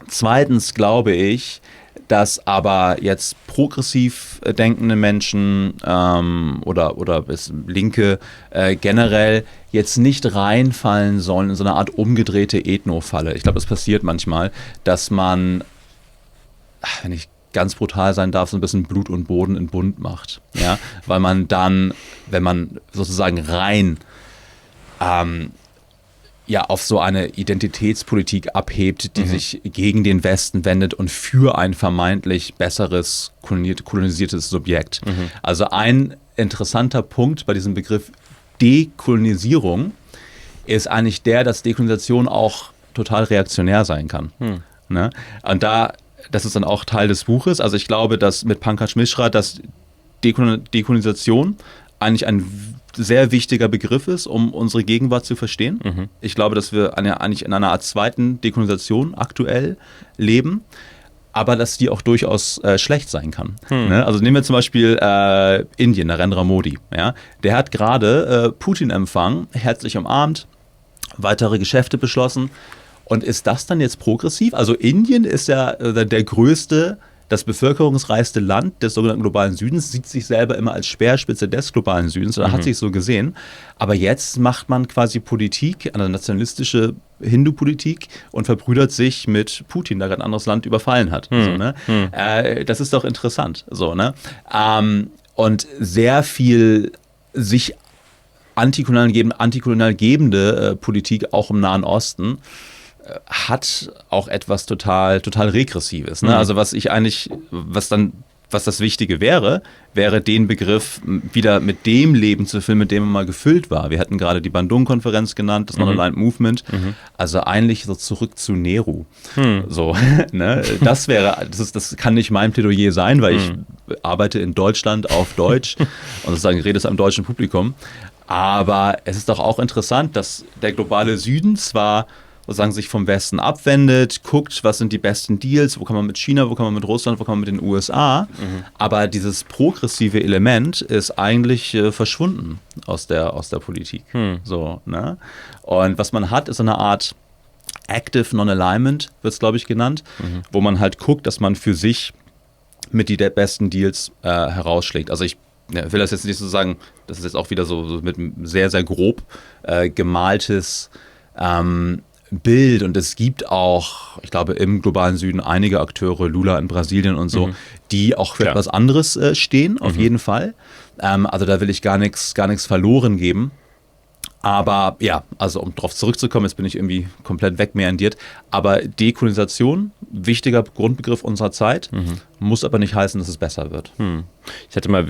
Zweitens glaube ich, dass aber jetzt progressiv denkende Menschen oder Linke generell jetzt nicht reinfallen sollen in so eine Art umgedrehte Ethno-Falle. Ich glaube, das passiert manchmal, dass man, wenn ich ganz brutal sein darf, so ein bisschen Blut und Boden in Bund macht. Ja? Weil man dann, wenn man sozusagen rein auf so eine Identitätspolitik abhebt, die sich gegen den Westen wendet und für ein vermeintlich besseres kolonisiertes Subjekt. Also ein interessanter Punkt bei diesem Begriff Dekolonisierung ist eigentlich der, dass Dekolonisation auch total reaktionär sein kann. Ne? Und das ist dann auch Teil des Buches. Also ich glaube, dass mit Pankaj Mishra, dass Dekolonisation eigentlich ein sehr wichtiger Begriff ist, um unsere Gegenwart zu verstehen. Ich glaube, dass wir eigentlich in einer Art zweiten Dekolonisation aktuell leben, aber dass die auch durchaus schlecht sein kann. Ne? Also nehmen wir zum Beispiel Indien, Narendra Modi. Ja? Der hat gerade Putin empfangen, herzlich umarmt, weitere Geschäfte beschlossen. Und ist das dann jetzt progressiv? Also Indien ist ja der größte, das bevölkerungsreichste Land des sogenannten globalen Südens, sieht sich selber immer als Speerspitze des globalen Südens, oder hat sich so gesehen. Aber jetzt macht man quasi Politik, eine nationalistische Hindu-Politik und verbrüdert sich mit Putin, der gerade ein anderes Land überfallen hat. So, ne? Das ist doch interessant. So, ne? Und sehr viel sich antikolonial gebende Politik auch im Nahen Osten hat auch etwas total Regressives. Ne? Also was das Wichtige wäre den Begriff wieder mit dem Leben zu füllen, mit dem er mal gefüllt war. Wir hatten gerade die Bandung-Konferenz genannt, das Non-Aligned Movement. Also eigentlich so zurück zu Nehru. So, ne? Das kann nicht mein Plädoyer sein, weil ich arbeite in Deutschland auf Deutsch und sozusagen rede es am deutschen Publikum. Aber es ist doch auch interessant, dass der globale Süden zwar sozusagen sich vom Westen abwendet, guckt, was sind die besten Deals, wo kann man mit China, wo kann man mit Russland, wo kann man mit den USA, aber dieses progressive Element ist eigentlich verschwunden aus der Politik. So, ne? Und was man hat, ist eine Art Active Non-Alignment, wird es glaube ich genannt, wo man halt guckt, dass man für sich mit die besten Deals herausschlägt. Also ich will das jetzt nicht so sagen, das ist jetzt auch wieder so mit sehr, sehr grob gemaltes Bild, und es gibt auch, ich glaube, im globalen Süden einige Akteure, Lula in Brasilien und so, die auch für etwas anderes stehen, auf jeden Fall. Also da will ich gar nichts verloren geben. Aber ja, also um darauf zurückzukommen, jetzt bin ich irgendwie komplett wegmeandiert. Aber Dekolonisation, wichtiger Grundbegriff unserer Zeit, muss aber nicht heißen, dass es besser wird.
Ich hatte mal,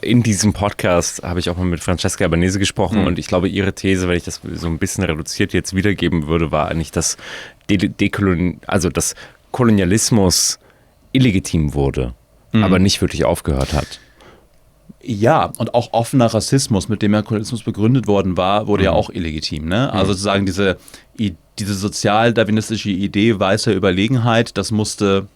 in diesem Podcast habe ich auch mal mit Francesca Albanese gesprochen und ich glaube, ihre These, wenn ich das so ein bisschen reduziert jetzt wiedergeben würde, war eigentlich, dass dass Kolonialismus illegitim wurde, aber nicht wirklich aufgehört hat.
Ja, und auch offener Rassismus, mit dem ja Kolonialismus begründet worden war, wurde ja auch illegitim. Ne? Also sozusagen diese sozialdarwinistische Idee weißer Überlegenheit, das musste,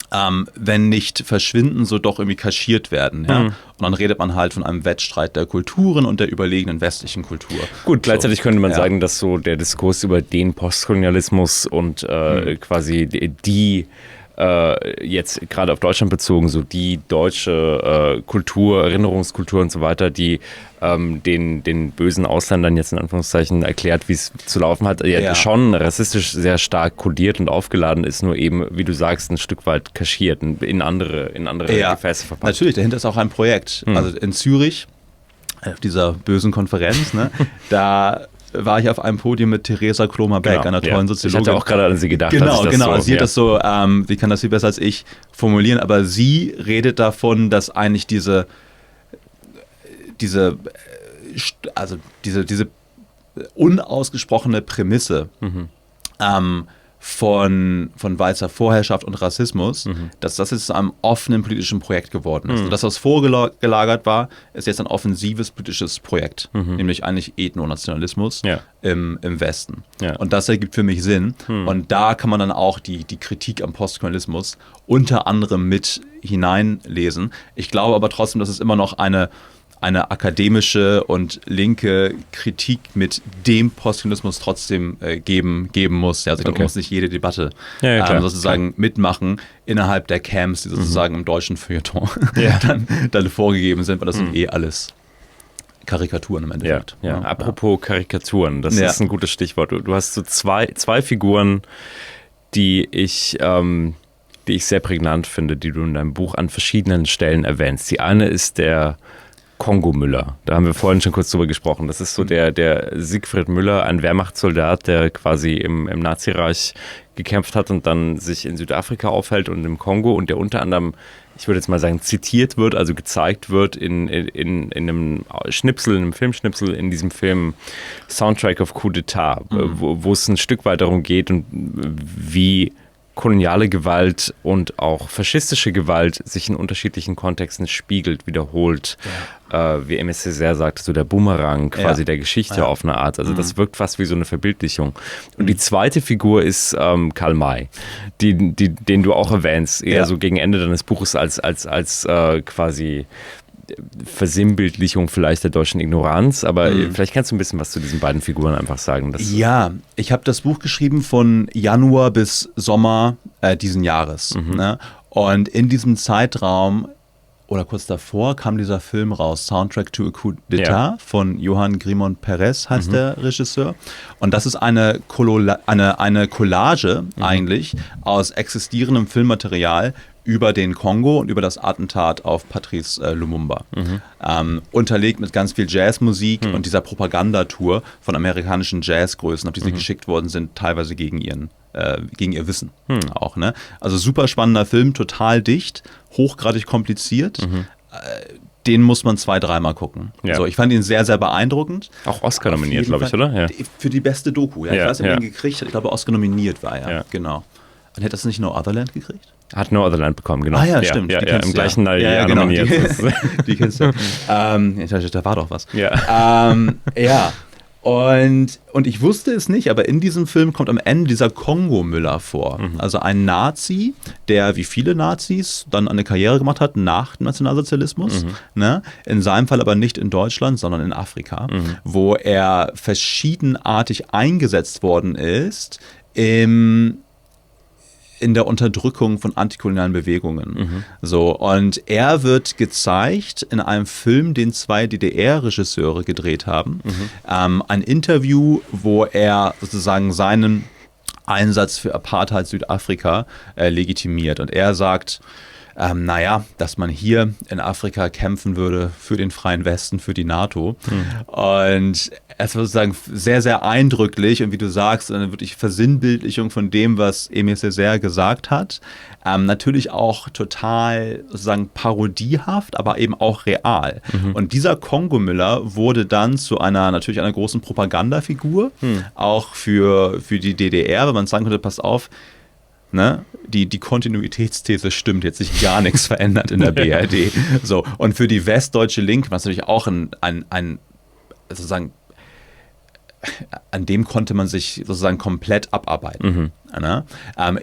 wenn nicht verschwinden, so doch irgendwie kaschiert werden. Ja? Und dann redet man halt von einem Wettstreit der Kulturen und der überlegenen westlichen Kultur.
Gut, gleichzeitig könnte man sagen, dass so der Diskurs über den Postkolonialismus und quasi die jetzt gerade auf Deutschland bezogen, so die deutsche Kultur, Erinnerungskultur und so weiter, die den bösen Ausländern jetzt in Anführungszeichen erklärt, wie es zu laufen hat, schon rassistisch sehr stark kodiert und aufgeladen ist, nur eben, wie du sagst, ein Stück weit kaschiert, in andere Gefäße verpackt.
Natürlich, dahinter ist auch ein Projekt. Also in Zürich, auf dieser bösen Konferenz, ne, da war ich auf einem Podium mit Theresa Klomer-Beck, einer tollen Soziologin.
Ich hatte auch gerade an sie gedacht.
Genau. Sie hat das so, sie kann das viel besser als ich formulieren, aber sie redet davon, dass eigentlich diese unausgesprochene Prämisse von weißer Vorherrschaft und Rassismus, dass das jetzt zu einem offenen politischen Projekt geworden ist. Also das, was vorgelagert war, ist jetzt ein offensives politisches Projekt, nämlich eigentlich Ethnonationalismus im Westen. Ja. Und das ergibt für mich Sinn. Und da kann man dann auch die Kritik am Postkolonialismus unter anderem mit hineinlesen. Ich glaube aber trotzdem, dass es immer noch eine akademische und linke Kritik mit dem Postkolonialismus trotzdem geben muss. Also ich glaube, man muss nicht jede Debatte sozusagen mitmachen innerhalb der Camps, die sozusagen im deutschen Feuilleton dann vorgegeben sind, weil das sind alles Karikaturen im Endeffekt.
Ja. Apropos Karikaturen, das ist ein gutes Stichwort. Du hast so zwei Figuren, die ich sehr prägnant finde, die du in deinem Buch an verschiedenen Stellen erwähnst. Die eine ist der Kongo Müller. Da haben wir vorhin schon kurz drüber gesprochen. Das ist so der Siegfried Müller, ein Wehrmachtssoldat, der quasi im Nazireich gekämpft hat und dann sich in Südafrika aufhält und im Kongo und der unter anderem, ich würde jetzt mal sagen, zitiert wird, also gezeigt wird in einem Schnipsel, in einem Filmschnipsel in diesem Film Soundtrack of Coup d'Etat, wo es ein Stück weit darum geht und wie koloniale Gewalt und auch faschistische Gewalt sich in unterschiedlichen Kontexten spiegelt, wiederholt. Wie Aimé Césaire sagt, so der Boomerang quasi der Geschichte auf eine Art. Also das wirkt fast wie so eine Verbildlichung. Und die zweite Figur ist Karl May, den du auch erwähnst, eher so gegen Ende deines Buches als quasi Versinnbildlichung vielleicht der deutschen Ignoranz, aber vielleicht kannst du ein bisschen was zu diesen beiden Figuren einfach sagen.
Ich habe das Buch geschrieben von Januar bis Sommer diesen Jahres. Ne? Und in diesem Zeitraum oder kurz davor kam dieser Film raus, Soundtrack to a Coup d'Etat von Johann Grimond Perez heißt der Regisseur. Und das ist eine Collage eigentlich aus existierendem Filmmaterial über den Kongo und über das Attentat auf Patrice Lumumba. Unterlegt mit ganz viel Jazzmusik und dieser Propagandatour von amerikanischen Jazzgrößen, auf die sie geschickt worden sind, teilweise gegen ihr Wissen auch. Ne? Also super spannender Film, total dicht, hochgradig kompliziert. Den muss man 2-3 Mal gucken. Ja. So, ich fand ihn sehr, sehr beeindruckend.
Auch Oscar nominiert, glaube ich, oder? Ja.
Für die beste Doku. Ja. Ich weiß nicht, ob er ihn gekriegt hat. Ich glaube, Oscar nominiert war er. Ja. Genau. Und hätte das nicht No Otherland gekriegt?
Hat No Otherland bekommen, genau.
Ah ja, stimmt.
Ja, im gleichen Jahr
genau,
nominiert.
Die kennst du. Da war doch was.
Ja.
Und ich wusste es nicht, aber in diesem Film kommt am Ende dieser Kongo-Müller vor. Also ein Nazi, der wie viele Nazis dann eine Karriere gemacht hat nach dem Nationalsozialismus. Ne? In seinem Fall aber nicht in Deutschland, sondern in Afrika, wo er verschiedenartig eingesetzt worden ist in der Unterdrückung von antikolonialen Bewegungen. So, und er wird gezeigt in einem Film, den 2 DDR-Regisseure gedreht haben. Ein Interview, wo er sozusagen seinen Einsatz für Apartheid Südafrika legitimiert. Und er sagt, dass man hier in Afrika kämpfen würde für den freien Westen, für die NATO. Und es war sozusagen sehr, sehr eindrücklich und wie du sagst, eine wirklich Versinnbildlichung von dem, was Aimé Césaire gesagt hat. Natürlich auch total sozusagen parodiehaft, aber eben auch real. Und dieser Kongo Müller wurde dann zu natürlich einer großen Propagandafigur, auch für die DDR, wenn man sagen könnte, pass auf, ne? Die Kontinuitätsthese stimmt, jetzt sich gar nichts verändert in der BRD. So. Und für die westdeutsche Linke war es natürlich auch ein sozusagen, an dem konnte man sich sozusagen komplett abarbeiten. Ne?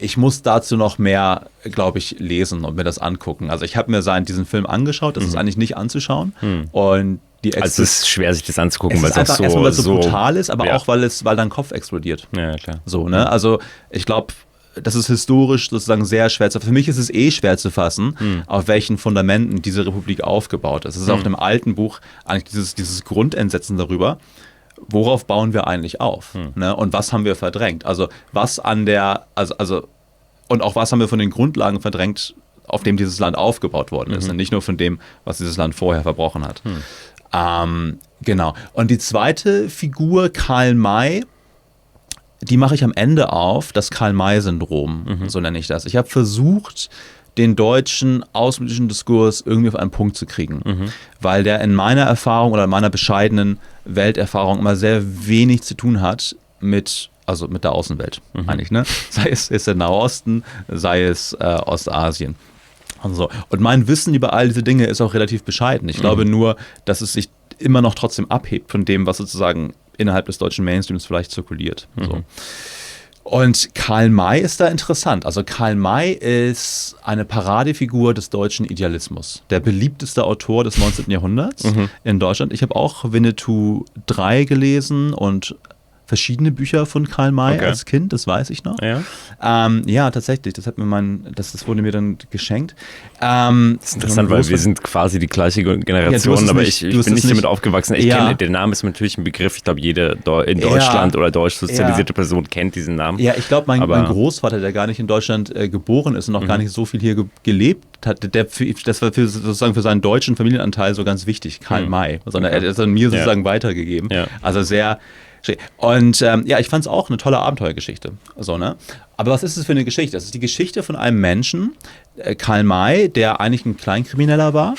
Ich muss dazu noch mehr, glaube ich, lesen und mir das angucken. Also ich habe mir diesen Film angeschaut, das ist eigentlich nicht anzuschauen. Und
also es ist schwer, sich das anzugucken, weil es
einfach
auch
erstmal, weil es so
so
brutal ist, aber
ja.
auch, weil dein Kopf explodiert.
Ja, klar.
So, ne? Also ich glaube, das ist historisch sozusagen sehr schwer zu fassen. Für mich ist es schwer zu fassen, auf welchen Fundamenten diese Republik aufgebaut ist. Es ist auch in dem alten Buch eigentlich dieses Grundentsetzen darüber, worauf bauen wir eigentlich auf? Ne? Und was haben wir verdrängt? Also was und auch was haben wir von den Grundlagen verdrängt, auf dem dieses Land aufgebaut worden ist. Und nicht nur von dem, was dieses Land vorher verbrochen hat. Genau. Und die zweite Figur, Karl May, die mache ich am Ende auf, das Karl-May-Syndrom, so nenne ich das. Ich habe versucht, den deutschen außenpolitischen Diskurs irgendwie auf einen Punkt zu kriegen, weil der in meiner Erfahrung oder in meiner bescheidenen Welterfahrung immer sehr wenig zu tun hat mit der Außenwelt, eigentlich, ne? Sei es der Nahe Osten, sei es Ostasien. Und so. Und mein Wissen über all diese Dinge ist auch relativ bescheiden. Ich glaube nur, dass es sich immer noch trotzdem abhebt von dem, was sozusagen innerhalb des deutschen Mainstreams vielleicht zirkuliert. So. Und Karl May ist da interessant. Also Karl May ist eine Paradefigur des deutschen Idealismus. Der beliebteste Autor des 19. Jahrhunderts in Deutschland. Ich habe auch Winnetou 3 gelesen und verschiedene Bücher von Karl May als Kind, das weiß ich noch. Ja, tatsächlich, das wurde mir dann geschenkt.
Das ist interessant, weil wir sind quasi die gleiche Generation, aber ich bin nicht damit aufgewachsen. Ich kenne, der Name ist natürlich ein Begriff, ich glaube, jede in Deutschland oder deutsch sozialisierte Person kennt diesen Namen.
Ja, ich glaube, mein Großvater, der gar nicht in Deutschland geboren ist und auch gar nicht so viel hier gelebt hat, das war sozusagen für seinen deutschen Familienanteil so ganz wichtig, Karl May. Sondern er hat es mir sozusagen weitergegeben. Ja. Also sehr. Und ich fand es auch eine tolle Abenteuergeschichte. So, ne? Aber was ist es für eine Geschichte? Das ist die Geschichte von einem Menschen, Karl May, der eigentlich ein Kleinkrimineller war,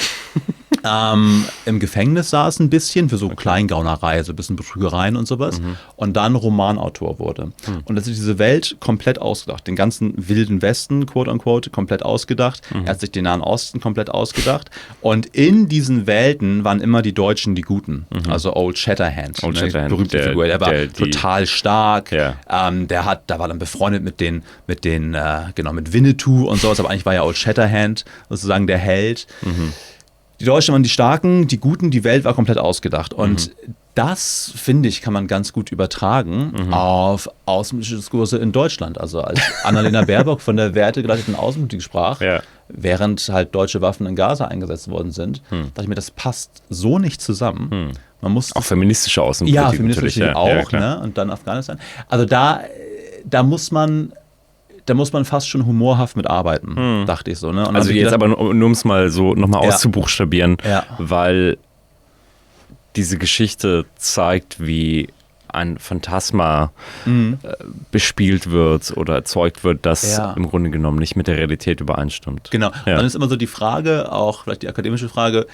im Gefängnis saß ein bisschen für so Kleingaunerei, so ein bisschen Betrügereien und sowas und dann Romanautor wurde. Und das ist diese Welt komplett ausgedacht, den ganzen wilden Westen, quote unquote, komplett ausgedacht. Er hat sich den Nahen Osten komplett ausgedacht und in diesen Welten waren immer die Deutschen die Guten, also Old Shatterhand, berühmte Figur, der war total stark, da war dann befreundet mit Winnetou und sowas, aber eigentlich war ja Old Shatterhand sozusagen der Held. Die Deutschen waren die Starken, die Guten, die Welt war komplett ausgedacht. Und das, finde ich, kann man ganz gut übertragen auf außenpolitische Diskurse in Deutschland. Also als Annalena Baerbock von der wertegeleiteten Außenpolitik sprach, während halt deutsche Waffen in Gaza eingesetzt worden sind, dachte ich mir, das passt so nicht zusammen. Man muss
auch feministische Außenpolitik.
Ja, feministische auch, ne? Und dann Afghanistan. Also da muss man fast schon humorhaft mitarbeiten, dachte ich so. Ne? Und
also jetzt aber nur um es mal so nochmal auszubuchstabieren, weil diese Geschichte zeigt, wie ein Phantasma bespielt wird oder erzeugt wird, das im Grunde genommen nicht mit der Realität übereinstimmt.
Genau. Dann ist immer so die Frage, auch vielleicht die akademische Frage,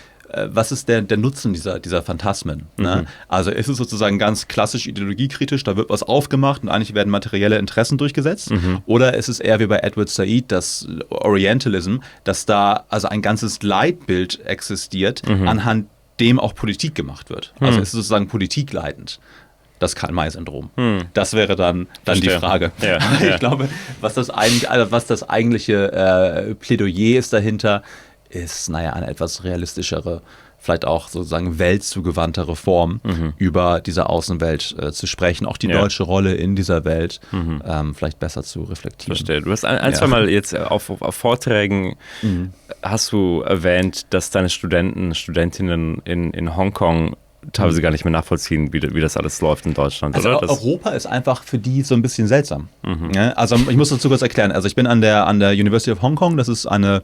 was ist der Nutzen dieser Phantasmen? Ne? Also ist es sozusagen ganz klassisch ideologiekritisch, da wird was aufgemacht und eigentlich werden materielle Interessen durchgesetzt? Oder ist es eher wie bei Edward Said, das Orientalism, dass da also ein ganzes Leitbild existiert, anhand dem auch Politik gemacht wird? Also ist es sozusagen politikleitend? Das Karl-May-Syndrom. Das wäre dann die Frage. Ich glaube, was das eigentliche Plädoyer ist dahinter, ist, eine etwas realistischere, vielleicht auch sozusagen weltzugewandtere Form, über diese Außenwelt zu sprechen, auch die deutsche Rolle in dieser Welt vielleicht besser zu reflektieren.
Verstehe. Du hast ein zwei Mal jetzt auf Vorträgen hast du erwähnt, dass deine Studentinnen in Hongkong teilweise gar nicht mehr nachvollziehen, wie das alles läuft in Deutschland.
Also
oder?
Europa ist einfach für die so ein bisschen seltsam. Ja, also ich muss dazu kurz erklären. Also ich bin an der University of Hong Kong, das ist eine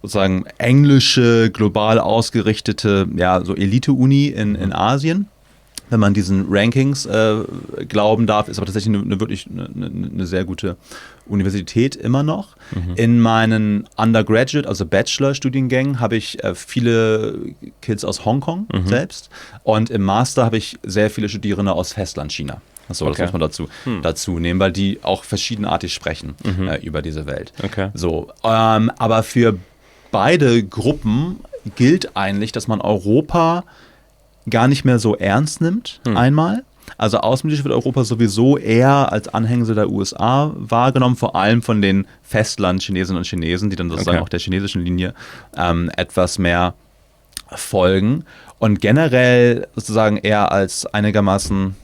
sozusagen englische, global ausgerichtete, so Elite-Uni in Asien. wenn man diesen Rankings glauben darf, ist aber tatsächlich eine sehr gute Universität immer noch. In meinen Undergraduate, also Bachelor-Studiengängen, habe ich viele Kids aus Hongkong selbst und im Master habe ich sehr viele Studierende aus Festlandchina. So, das muss man dazu nehmen, weil die auch verschiedenartig sprechen über diese Welt.
Okay.
So, aber für beide Gruppen gilt eigentlich, dass man Europa gar nicht mehr so ernst nimmt, einmal. Also außenpolitisch wird Europa sowieso eher als Anhängsel der USA wahrgenommen, vor allem von den Festland-Chinesinnen und Chinesen, die dann sozusagen auch der chinesischen Linie etwas mehr folgen. Und generell sozusagen eher als einigermaßen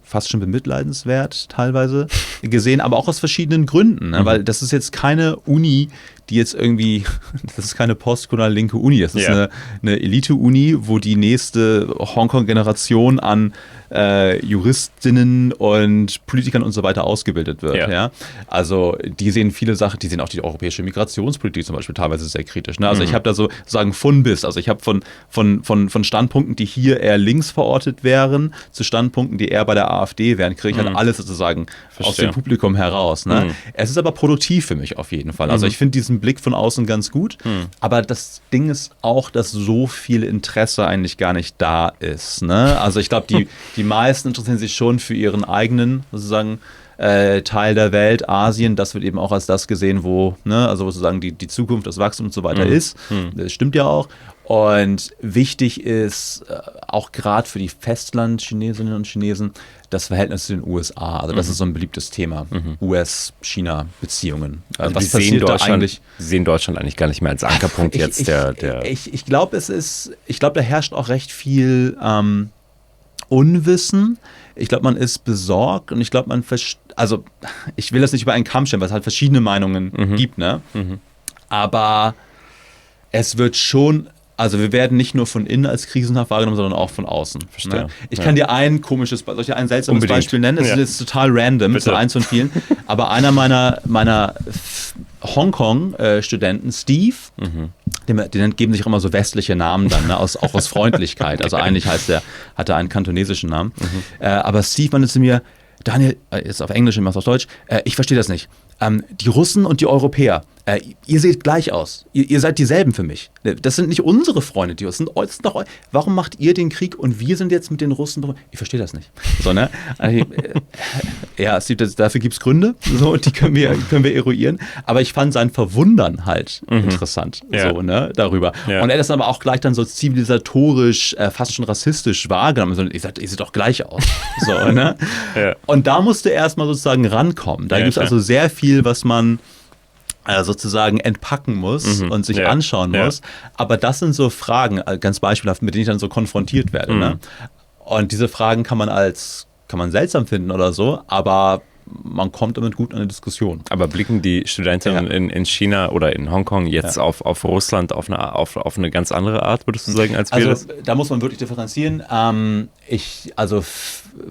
fast schon bemitleidenswert teilweise gesehen, aber auch aus verschiedenen Gründen, ne? Weil das ist jetzt keine Uni, die jetzt irgendwie, das ist keine postkoloniale linke Uni, das ist eine Elite-Uni, wo die nächste Hongkong-Generation an Juristinnen und Politikern und so weiter ausgebildet wird. Ja. Also die sehen viele Sachen, die sehen auch die europäische Migrationspolitik zum Beispiel teilweise sehr kritisch. Ne? Also ich habe da sozusagen Funbiss, also ich habe von Standpunkten, die hier eher links verortet wären, zu Standpunkten, die eher bei der AfD wären, kriege ich halt alles sozusagen aus dem Publikum heraus. Ne? Es ist aber produktiv für mich auf jeden Fall. Also ich finde diesen Blick von außen ganz gut, aber das Ding ist auch, dass so viel Interesse eigentlich gar nicht da ist. Ne? Also ich glaube, die meisten interessieren sich schon für ihren eigenen, sozusagen, Teil der Welt, Asien. Das wird eben auch als das gesehen, wo, ne, also sozusagen die Zukunft, das Wachstum und so weiter ist. Das stimmt ja auch. Und wichtig ist auch gerade für die Festland-Chinesinnen und Chinesen das Verhältnis zu den USA. Also das ist so ein beliebtes Thema. US-China-Beziehungen.
Also was passiert da eigentlich? Sie sehen Deutschland eigentlich gar nicht mehr als Ankerpunkt jetzt.
Ich glaube, da herrscht auch recht viel Unwissen. Ich glaube, man ist besorgt und ich glaube, also ich will das nicht über einen Kamm stellen, weil es halt verschiedene Meinungen gibt, ne? Aber es wird schon, also wir werden nicht nur von innen als krisenhaft wahrgenommen, sondern auch von außen.
Verstehe.
Ne? Ich kann dir ein seltsames Beispiel nennen? Es ist jetzt total random, so eins von vielen. Aber einer meiner Hongkong-Studenten, Steve, die geben sich auch immer so westliche Namen dann, ne? Auch aus Freundlichkeit. Also eigentlich hat er einen kantonesischen Namen. Aber Steve meinte zu mir, Daniel, jetzt auf Englisch, ich mach's auf Deutsch, ich verstehe das nicht. Die Russen und die Europäer, ihr seht gleich aus. Ihr seid dieselben für mich. Das sind nicht unsere Freunde, das sind doch. Warum macht ihr den Krieg und wir sind jetzt mit den Russen? Ich verstehe das nicht. So, ne? Ja, dafür gibt es Gründe, so, die können wir eruieren. Aber ich fand sein Verwundern halt interessant, so, ne, darüber. Ja. Und er hat das aber auch gleich dann so zivilisatorisch, fast schon rassistisch wahrgenommen. So, ihr seht doch gleich aus. So, ne? Ja. Und da musste er erstmal sozusagen rankommen. Da gibt es also sehr viel, was man sozusagen entpacken muss und sich anschauen muss. Aber das sind so Fragen, ganz beispielhaft, mit denen ich dann so konfrontiert werde. Ne? Und diese Fragen kann man seltsam finden oder so, aber man kommt damit gut in eine Diskussion.
Aber blicken die Studentinnen in China oder in Hongkong jetzt auf Russland auf eine ganz andere Art, würdest du sagen, als wir das?
Da muss man wirklich differenzieren.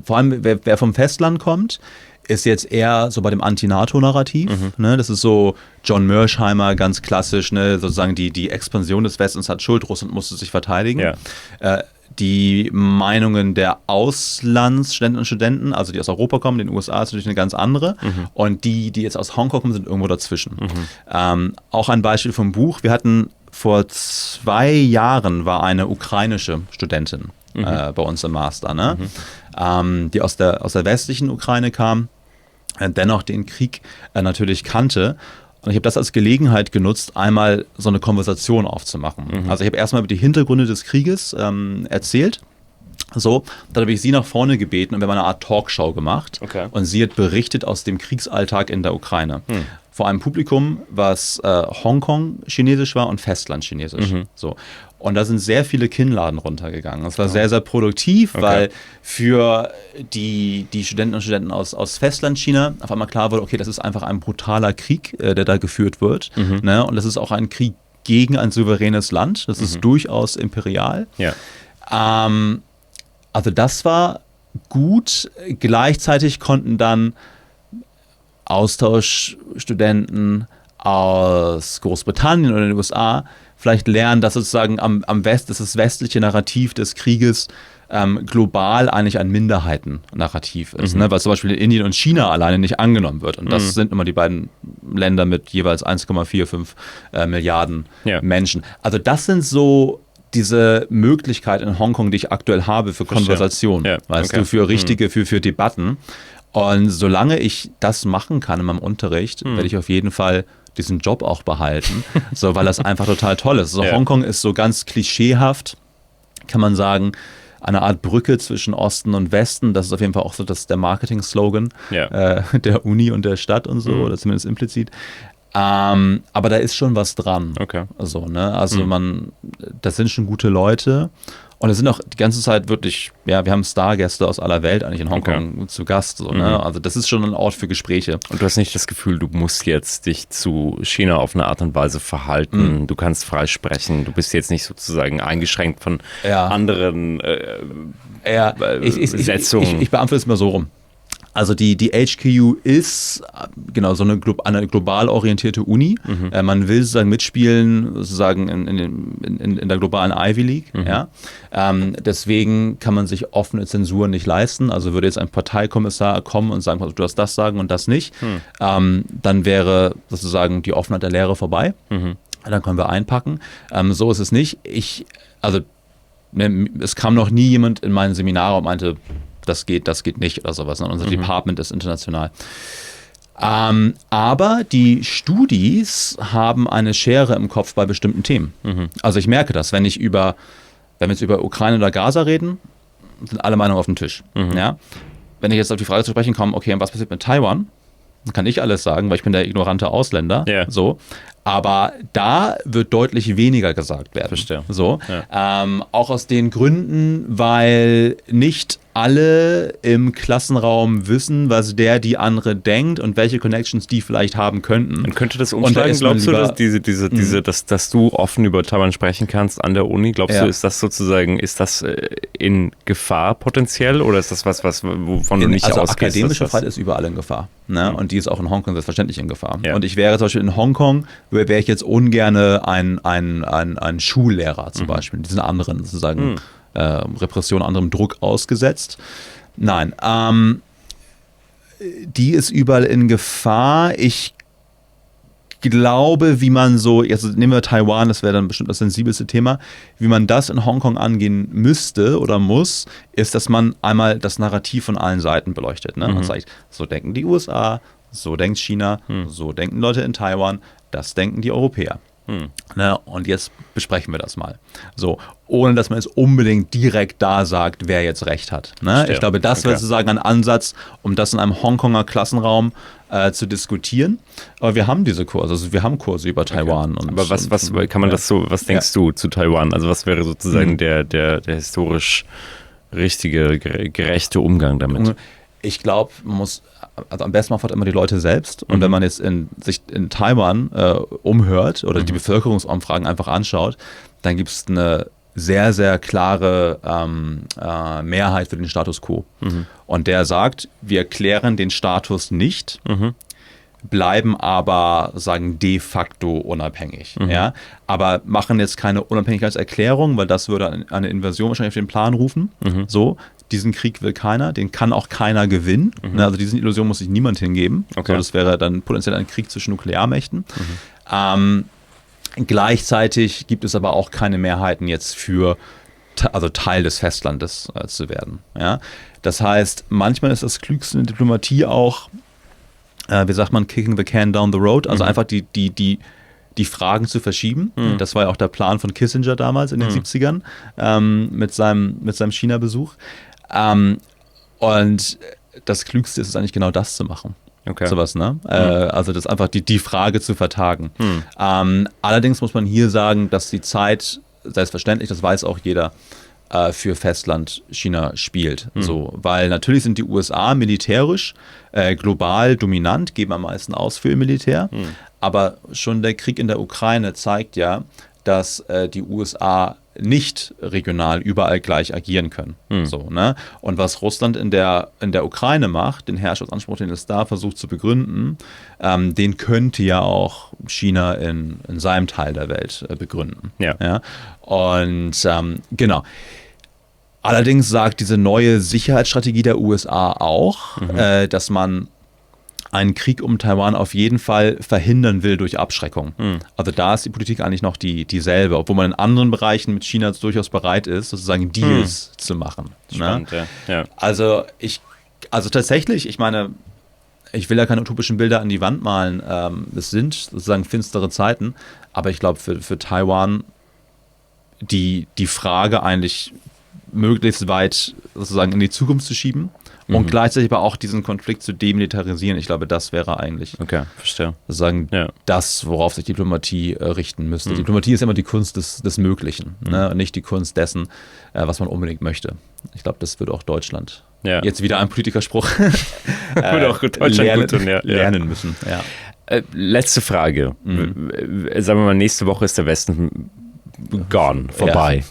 Vor allem, wer vom Festland kommt, ist jetzt eher so bei dem Anti-NATO-Narrativ. Ne? Das ist so John Mearsheimer, ganz klassisch, ne? Sozusagen die Expansion des Westens hat Schuld, Russland musste sich verteidigen. Ja. Die Meinungen der Auslandsstudenten und Studenten, also die aus Europa kommen, den USA, ist natürlich eine ganz andere. Und die jetzt aus Hongkong kommen, sind irgendwo dazwischen. Auch ein Beispiel vom Buch. Wir hatten vor 2 Jahren war eine ukrainische Studentin bei uns im Master, ne? Die aus der westlichen Ukraine kam, dennoch den Krieg natürlich kannte. Und ich habe das als Gelegenheit genutzt, einmal so eine Konversation aufzumachen. Also ich habe erstmal über die Hintergründe des Krieges erzählt. So, dann habe ich sie nach vorne gebeten und wir haben eine Art Talkshow gemacht. Okay. Und sie hat berichtet aus dem Kriegsalltag in der Ukraine. Vor einem Publikum, was Hongkong-Chinesisch war und Festland-Chinesisch. So. Und da sind sehr viele Kinnladen runtergegangen. Das war sehr, sehr produktiv, weil für die Studenten und Studenten aus Festland-China auf einmal klar wurde, okay, das ist einfach ein brutaler Krieg, der da geführt wird. Ne? Und das ist auch ein Krieg gegen ein souveränes Land. Das ist durchaus imperial. Ja. Also das war gut. Gleichzeitig konnten dann Austauschstudenten aus Großbritannien oder den USA vielleicht lernen, dass sozusagen dass das westliche Narrativ des Krieges global eigentlich ein Minderheiten-Narrativ ist, ne? Weil zum Beispiel in Indien und China alleine nicht angenommen wird. Und das sind immer die beiden Länder mit jeweils 1,45 Milliarden Menschen. Also das sind so diese Möglichkeit in Hongkong, die ich aktuell habe für Konversation, weißt du, für richtige, für Debatten. Und solange ich das machen kann in meinem Unterricht, werde ich auf jeden Fall diesen Job auch behalten, so, weil das einfach total toll ist. Also Hongkong ist so ganz klischeehaft, kann man sagen, eine Art Brücke zwischen Osten und Westen. Das ist auf jeden Fall auch so der Marketing-Slogan der Uni und der Stadt und so, oder zumindest implizit. Aber da ist schon was dran.
Okay.
Also, ne? Also das sind schon gute Leute. Und es sind auch die ganze Zeit wirklich, wir haben Stargäste aus aller Welt eigentlich in Hongkong zu Gast. So, ne? Also das ist schon ein Ort für Gespräche.
Und du hast nicht das Gefühl, du musst jetzt dich zu China auf eine Art und Weise verhalten. Du kannst frei sprechen. Du bist jetzt nicht sozusagen eingeschränkt von anderen Setzungen.
Ich beantworte es mal so rum. Also die HKU ist genau so eine global orientierte Uni. Man will sozusagen mitspielen sozusagen in der globalen Ivy League. Ja? Deswegen kann man sich offene Zensur nicht leisten. Also würde jetzt ein Parteikommissar kommen und sagen, du darfst das sagen und das nicht, dann wäre sozusagen die Offenheit der Lehre vorbei. Dann können wir einpacken. So ist es nicht. Es kam noch nie jemand in mein Seminar und meinte, das geht nicht oder sowas. Unser Department ist international. Aber die Studis haben eine Schere im Kopf bei bestimmten Themen. Also ich merke das, wenn wir jetzt über Ukraine oder Gaza reden, sind alle Meinungen auf dem Tisch. Ja? Wenn ich jetzt auf die Frage zu sprechen komme, okay, und was passiert mit Taiwan? Dann kann ich alles sagen, weil ich bin der ignorante Ausländer. So. Aber da wird deutlich weniger gesagt werden.
Verstehe.
So. Auch aus den Gründen, weil nicht alle im Klassenraum wissen, was die andere denkt und welche Connections die vielleicht haben könnten.
Und könnte das umschlagen, glaubst du, dass du offen über Taiwan sprechen kannst an der Uni? Glaubst du, ist das in Gefahr potenziell oder ist das wovon du nicht ausgehst?
Akademische Freiheit ist überall in Gefahr. Ne? Und die ist auch in Hongkong selbstverständlich in Gefahr. Und ich wäre zum Beispiel in Hongkong, wäre ich jetzt ungerne ein Schullehrer zum Beispiel, diesen anderen sozusagen Repression, anderem Druck ausgesetzt. Nein, die ist überall in Gefahr. Ich glaube, wie man so, jetzt nehmen wir Taiwan, das wäre dann bestimmt das sensibelste Thema, wie man das in Hongkong angehen müsste oder muss, ist, dass man einmal das Narrativ von allen Seiten beleuchtet. Ne? Man sagt, so denken die USA, so denkt China, so denken Leute in Taiwan, das denken die Europäer. Ne, und jetzt besprechen wir das mal. So, ohne dass man jetzt unbedingt direkt da sagt, wer jetzt recht hat. Ne? Ich glaube, das wäre sozusagen ein Ansatz, um das in einem Hongkonger Klassenraum zu diskutieren. Aber wir haben diese Kurse, also wir haben Kurse über Taiwan. Und,
aber was kann man das so, was denkst du zu Taiwan? Also was wäre sozusagen der historisch richtige, gerechte Umgang damit?
Ich glaube, man muss, also am besten macht immer die Leute selbst. Und wenn man jetzt sich in Taiwan umhört oder die Bevölkerungsumfragen einfach anschaut, dann gibt es eine sehr, sehr klare Mehrheit für den Status quo. Und der sagt, wir klären den Status nicht, bleiben aber, sagen, de facto unabhängig. Ja? Aber machen jetzt keine Unabhängigkeitserklärung, weil das würde eine Invasion wahrscheinlich auf den Plan rufen. So. Diesen Krieg will keiner, den kann auch keiner gewinnen. Also diese Illusion muss sich niemand hingeben. So, das wäre dann potenziell ein Krieg zwischen Nuklearmächten. Gleichzeitig gibt es aber auch keine Mehrheiten jetzt für Teil des Festlandes zu werden. Ja? Das heißt, manchmal ist das Klügste in der Diplomatie auch, wie sagt man, kicking the can down the road, also einfach die Fragen zu verschieben. Das war ja auch der Plan von Kissinger damals in den 70ern mit seinem China-Besuch. Und das Klügste ist es eigentlich genau das zu machen. Sowas, ne? Also das einfach die Frage zu vertagen. Allerdings muss man hier sagen, dass die Zeit, selbstverständlich, das weiß auch jeder, für Festland China spielt. So, weil natürlich sind die USA militärisch global dominant, geben am meisten aus für ihr Militär. Aber schon der Krieg in der Ukraine zeigt ja, dass die USA nicht regional überall gleich agieren können. So, ne? Und was Russland in der Ukraine macht, den Herrschaftsanspruch, den es da versucht zu begründen, den könnte ja auch China in seinem Teil der Welt begründen. Ja? Und genau. Allerdings sagt diese neue Sicherheitsstrategie der USA auch, dass man einen Krieg um Taiwan auf jeden Fall verhindern will durch Abschreckung. Also da ist die Politik eigentlich noch dieselbe, obwohl man in anderen Bereichen mit China durchaus bereit ist, sozusagen Deals zu machen.
Spannend,
ne?
Ja.
Also tatsächlich, ich meine, ich will ja keine utopischen Bilder an die Wand malen. Es sind sozusagen finstere Zeiten, aber ich glaube für Taiwan die Frage eigentlich möglichst weit sozusagen in die Zukunft zu schieben. Und gleichzeitig aber auch diesen Konflikt zu demilitarisieren. Ich glaube, das wäre eigentlich sozusagen das, worauf sich Diplomatie richten müsste. Diplomatie ist immer die Kunst des Möglichen, ne? Und nicht die Kunst dessen, was man unbedingt möchte. Ich glaube, das würde auch Deutschland, jetzt wieder ein Politikerspruch,
würde auch Deutschland
lernen müssen. Ja.
Letzte Frage. Sagen wir mal, nächste Woche ist der Westen gone, vorbei.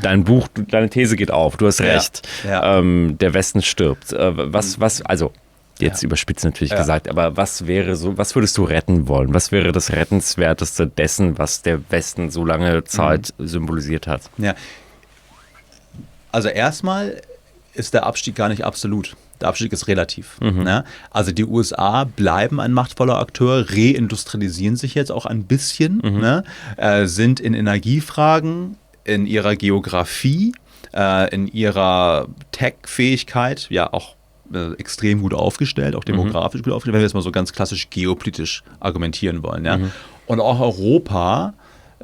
Dein Buch, deine These geht auf, du hast recht. Der Westen stirbt. Also jetzt überspitzt natürlich gesagt, aber was würdest du retten wollen? Was wäre das Rettenswerteste dessen, was der Westen so lange Zeit symbolisiert hat?
Ja. Also erstmal ist der Abstieg gar nicht absolut. Der Abstieg ist relativ. Ne? Also die USA bleiben ein machtvoller Akteur, reindustrialisieren sich jetzt auch ein bisschen, ne? Sind in Energiefragen, in ihrer Geografie, in ihrer Tech-Fähigkeit ja auch extrem gut aufgestellt, auch demografisch gut aufgestellt, wenn wir jetzt mal so ganz klassisch geopolitisch argumentieren wollen. Ja? Und auch Europa,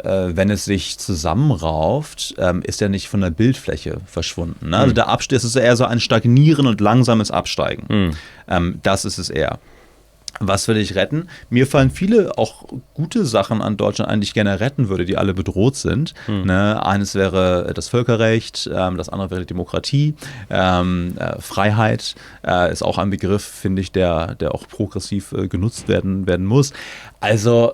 wenn es sich zusammenrauft, ist ja nicht von der Bildfläche verschwunden. Ne? Also der Abstieg, es ist eher so ein Stagnieren und langsames Absteigen. Das ist es eher. Was will ich retten? Mir fallen viele auch gute Sachen an Deutschland ein, die ich gerne retten würde, die alle bedroht sind. Ne? Eines wäre das Völkerrecht, das andere wäre die Demokratie. Freiheit ist auch ein Begriff, finde ich, der auch progressiv genutzt werden muss. Also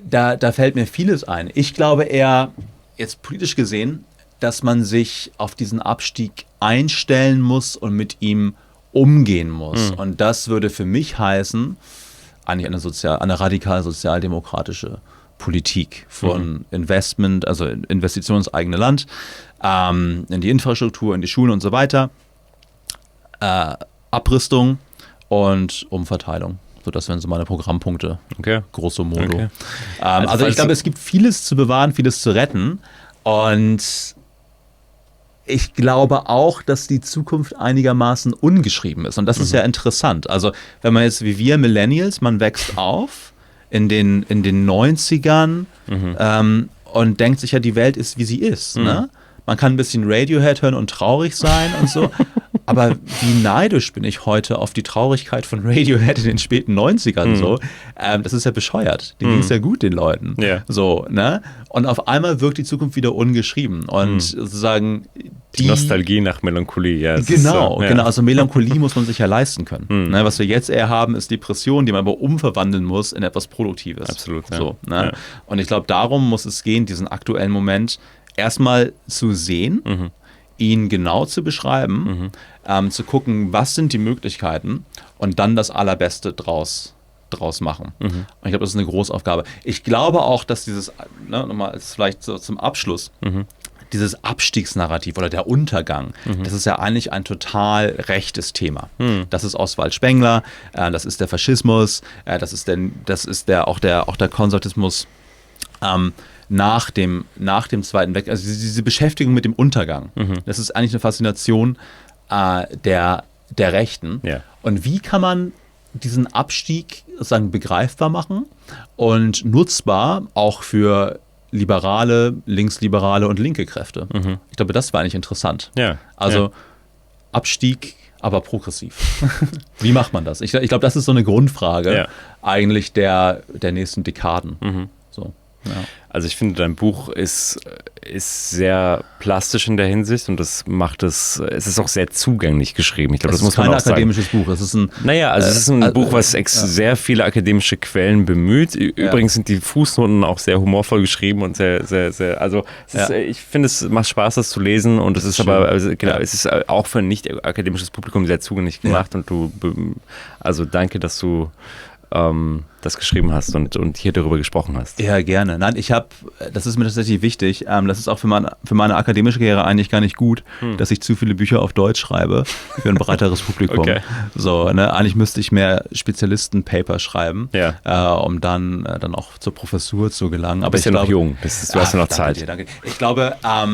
da fällt mir vieles ein. Ich glaube eher, jetzt politisch gesehen, dass man sich auf diesen Abstieg einstellen muss und mit ihm umgehen muss. Und das würde für mich heißen, eigentlich eine radikal sozialdemokratische Politik von Investment, also Investitionen ins eigene Land, in die Infrastruktur, in die Schulen und so weiter, Abrüstung und Umverteilung. So, das wären so meine Programmpunkte, grosso modo.
Okay.
Also ich glaube, es gibt vieles zu bewahren, vieles zu retten. Und ich glaube auch, dass die Zukunft einigermaßen ungeschrieben ist. Und das ist ja interessant. Also wenn man jetzt wie wir Millennials, man wächst auf in den 90ern und denkt sich ja, die Welt ist, wie sie ist. Ne? Man kann ein bisschen Radiohead hören und traurig sein und so. Aber wie neidisch bin ich heute auf die Traurigkeit von Radiohead in den späten 90ern so. Das ist ja bescheuert. Denen ging es ja gut, den Leuten.
Ja.
So, ne? Und auf einmal wirkt die Zukunft wieder ungeschrieben. Und sozusagen
die Nostalgie nach Melancholie, ja.
Genau. Also Melancholie muss man sich ja leisten können. Ne? Was wir jetzt eher haben, ist Depression, die man aber umverwandeln muss in etwas Produktives.
Absolut. Ja.
So, ne? Und ich glaube, darum muss es gehen, diesen aktuellen Moment erstmal zu sehen, ihn genau zu beschreiben, zu gucken, was sind die Möglichkeiten und dann das Allerbeste draus machen. Und ich glaube, das ist eine Großaufgabe. Ich glaube auch, dass dieses, nochmal vielleicht so zum Abschluss, dieses Abstiegsnarrativ oder der Untergang, das ist ja eigentlich ein total rechtes Thema. Das ist Oswald Spengler, das ist der Faschismus, das ist auch der Konservatismus nach dem Zweiten Weltkrieg, also diese Beschäftigung mit dem Untergang, das ist eigentlich eine Faszination der Rechten.
Ja.
Und wie kann man diesen Abstieg sozusagen begreifbar machen und nutzbar auch für liberale, linksliberale und linke Kräfte? Ich glaube, das war eigentlich interessant.
Ja.
Also Abstieg, aber progressiv. Wie macht man das? Ich glaube, das ist so eine Grundfrage eigentlich der nächsten Dekaden. So.
Also ich finde, dein Buch ist sehr plastisch in der Hinsicht und das macht es ist auch sehr zugänglich geschrieben. Ich glaube, das muss man auch sagen.
Es ist kein akademisches Buch. Es ist
es ist ein Buch, was sehr viele akademische Quellen bemüht. Übrigens sind die Fußnoten auch sehr humorvoll geschrieben und sehr, sehr, sehr, also ich finde, es macht Spaß, das zu lesen und es ist aber, es ist auch für ein nicht akademisches Publikum sehr zugänglich gemacht und also danke, dass du das geschrieben hast und hier darüber gesprochen hast.
Ja, gerne. Nein, das ist mir tatsächlich wichtig. Das ist auch für meine akademische Karriere eigentlich gar nicht gut, dass ich zu viele Bücher auf Deutsch schreibe für ein breiteres Publikum.
Okay.
So, ne? Eigentlich müsste ich mehr Spezialisten-Paper schreiben, um dann auch zur Professur zu gelangen.
Aber ich bin ja noch jung, du hast ja noch Zeit.
Danke. Ich glaube, aber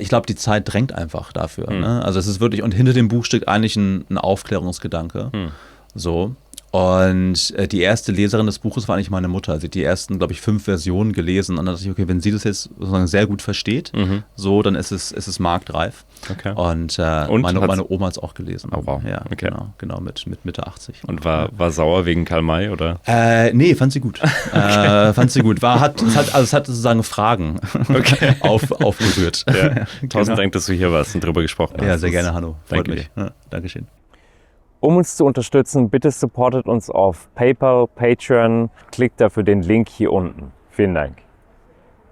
ich glaube, die Zeit drängt einfach dafür. Ne? Also es ist wirklich, und hinter dem Buch steckt eigentlich ein Aufklärungsgedanke. So. Und die erste Leserin des Buches war eigentlich meine Mutter. Sie hat die ersten, glaube ich, 5 Versionen gelesen. Und dann dachte ich, okay, wenn sie das jetzt sozusagen sehr gut versteht, so, dann ist es marktreif. Okay. Und meine Oma hat es auch gelesen.
Oh, wow.
Ja,
okay.
Genau, mit Mitte 80.
Und war sauer wegen Karl May, oder?
Nee, fand sie gut. Fand sie gut. Es hat sozusagen Fragen aufgerührt.
Ja. Tausend Dank, dass du hier warst und drüber gesprochen hast.
Ja, sehr gerne, Hanno. Freut
Danke
mich. Ja, Dankeschön.
Um uns zu unterstützen, bitte supportet uns auf PayPal, Patreon. Klickt dafür den Link hier unten. Vielen Dank.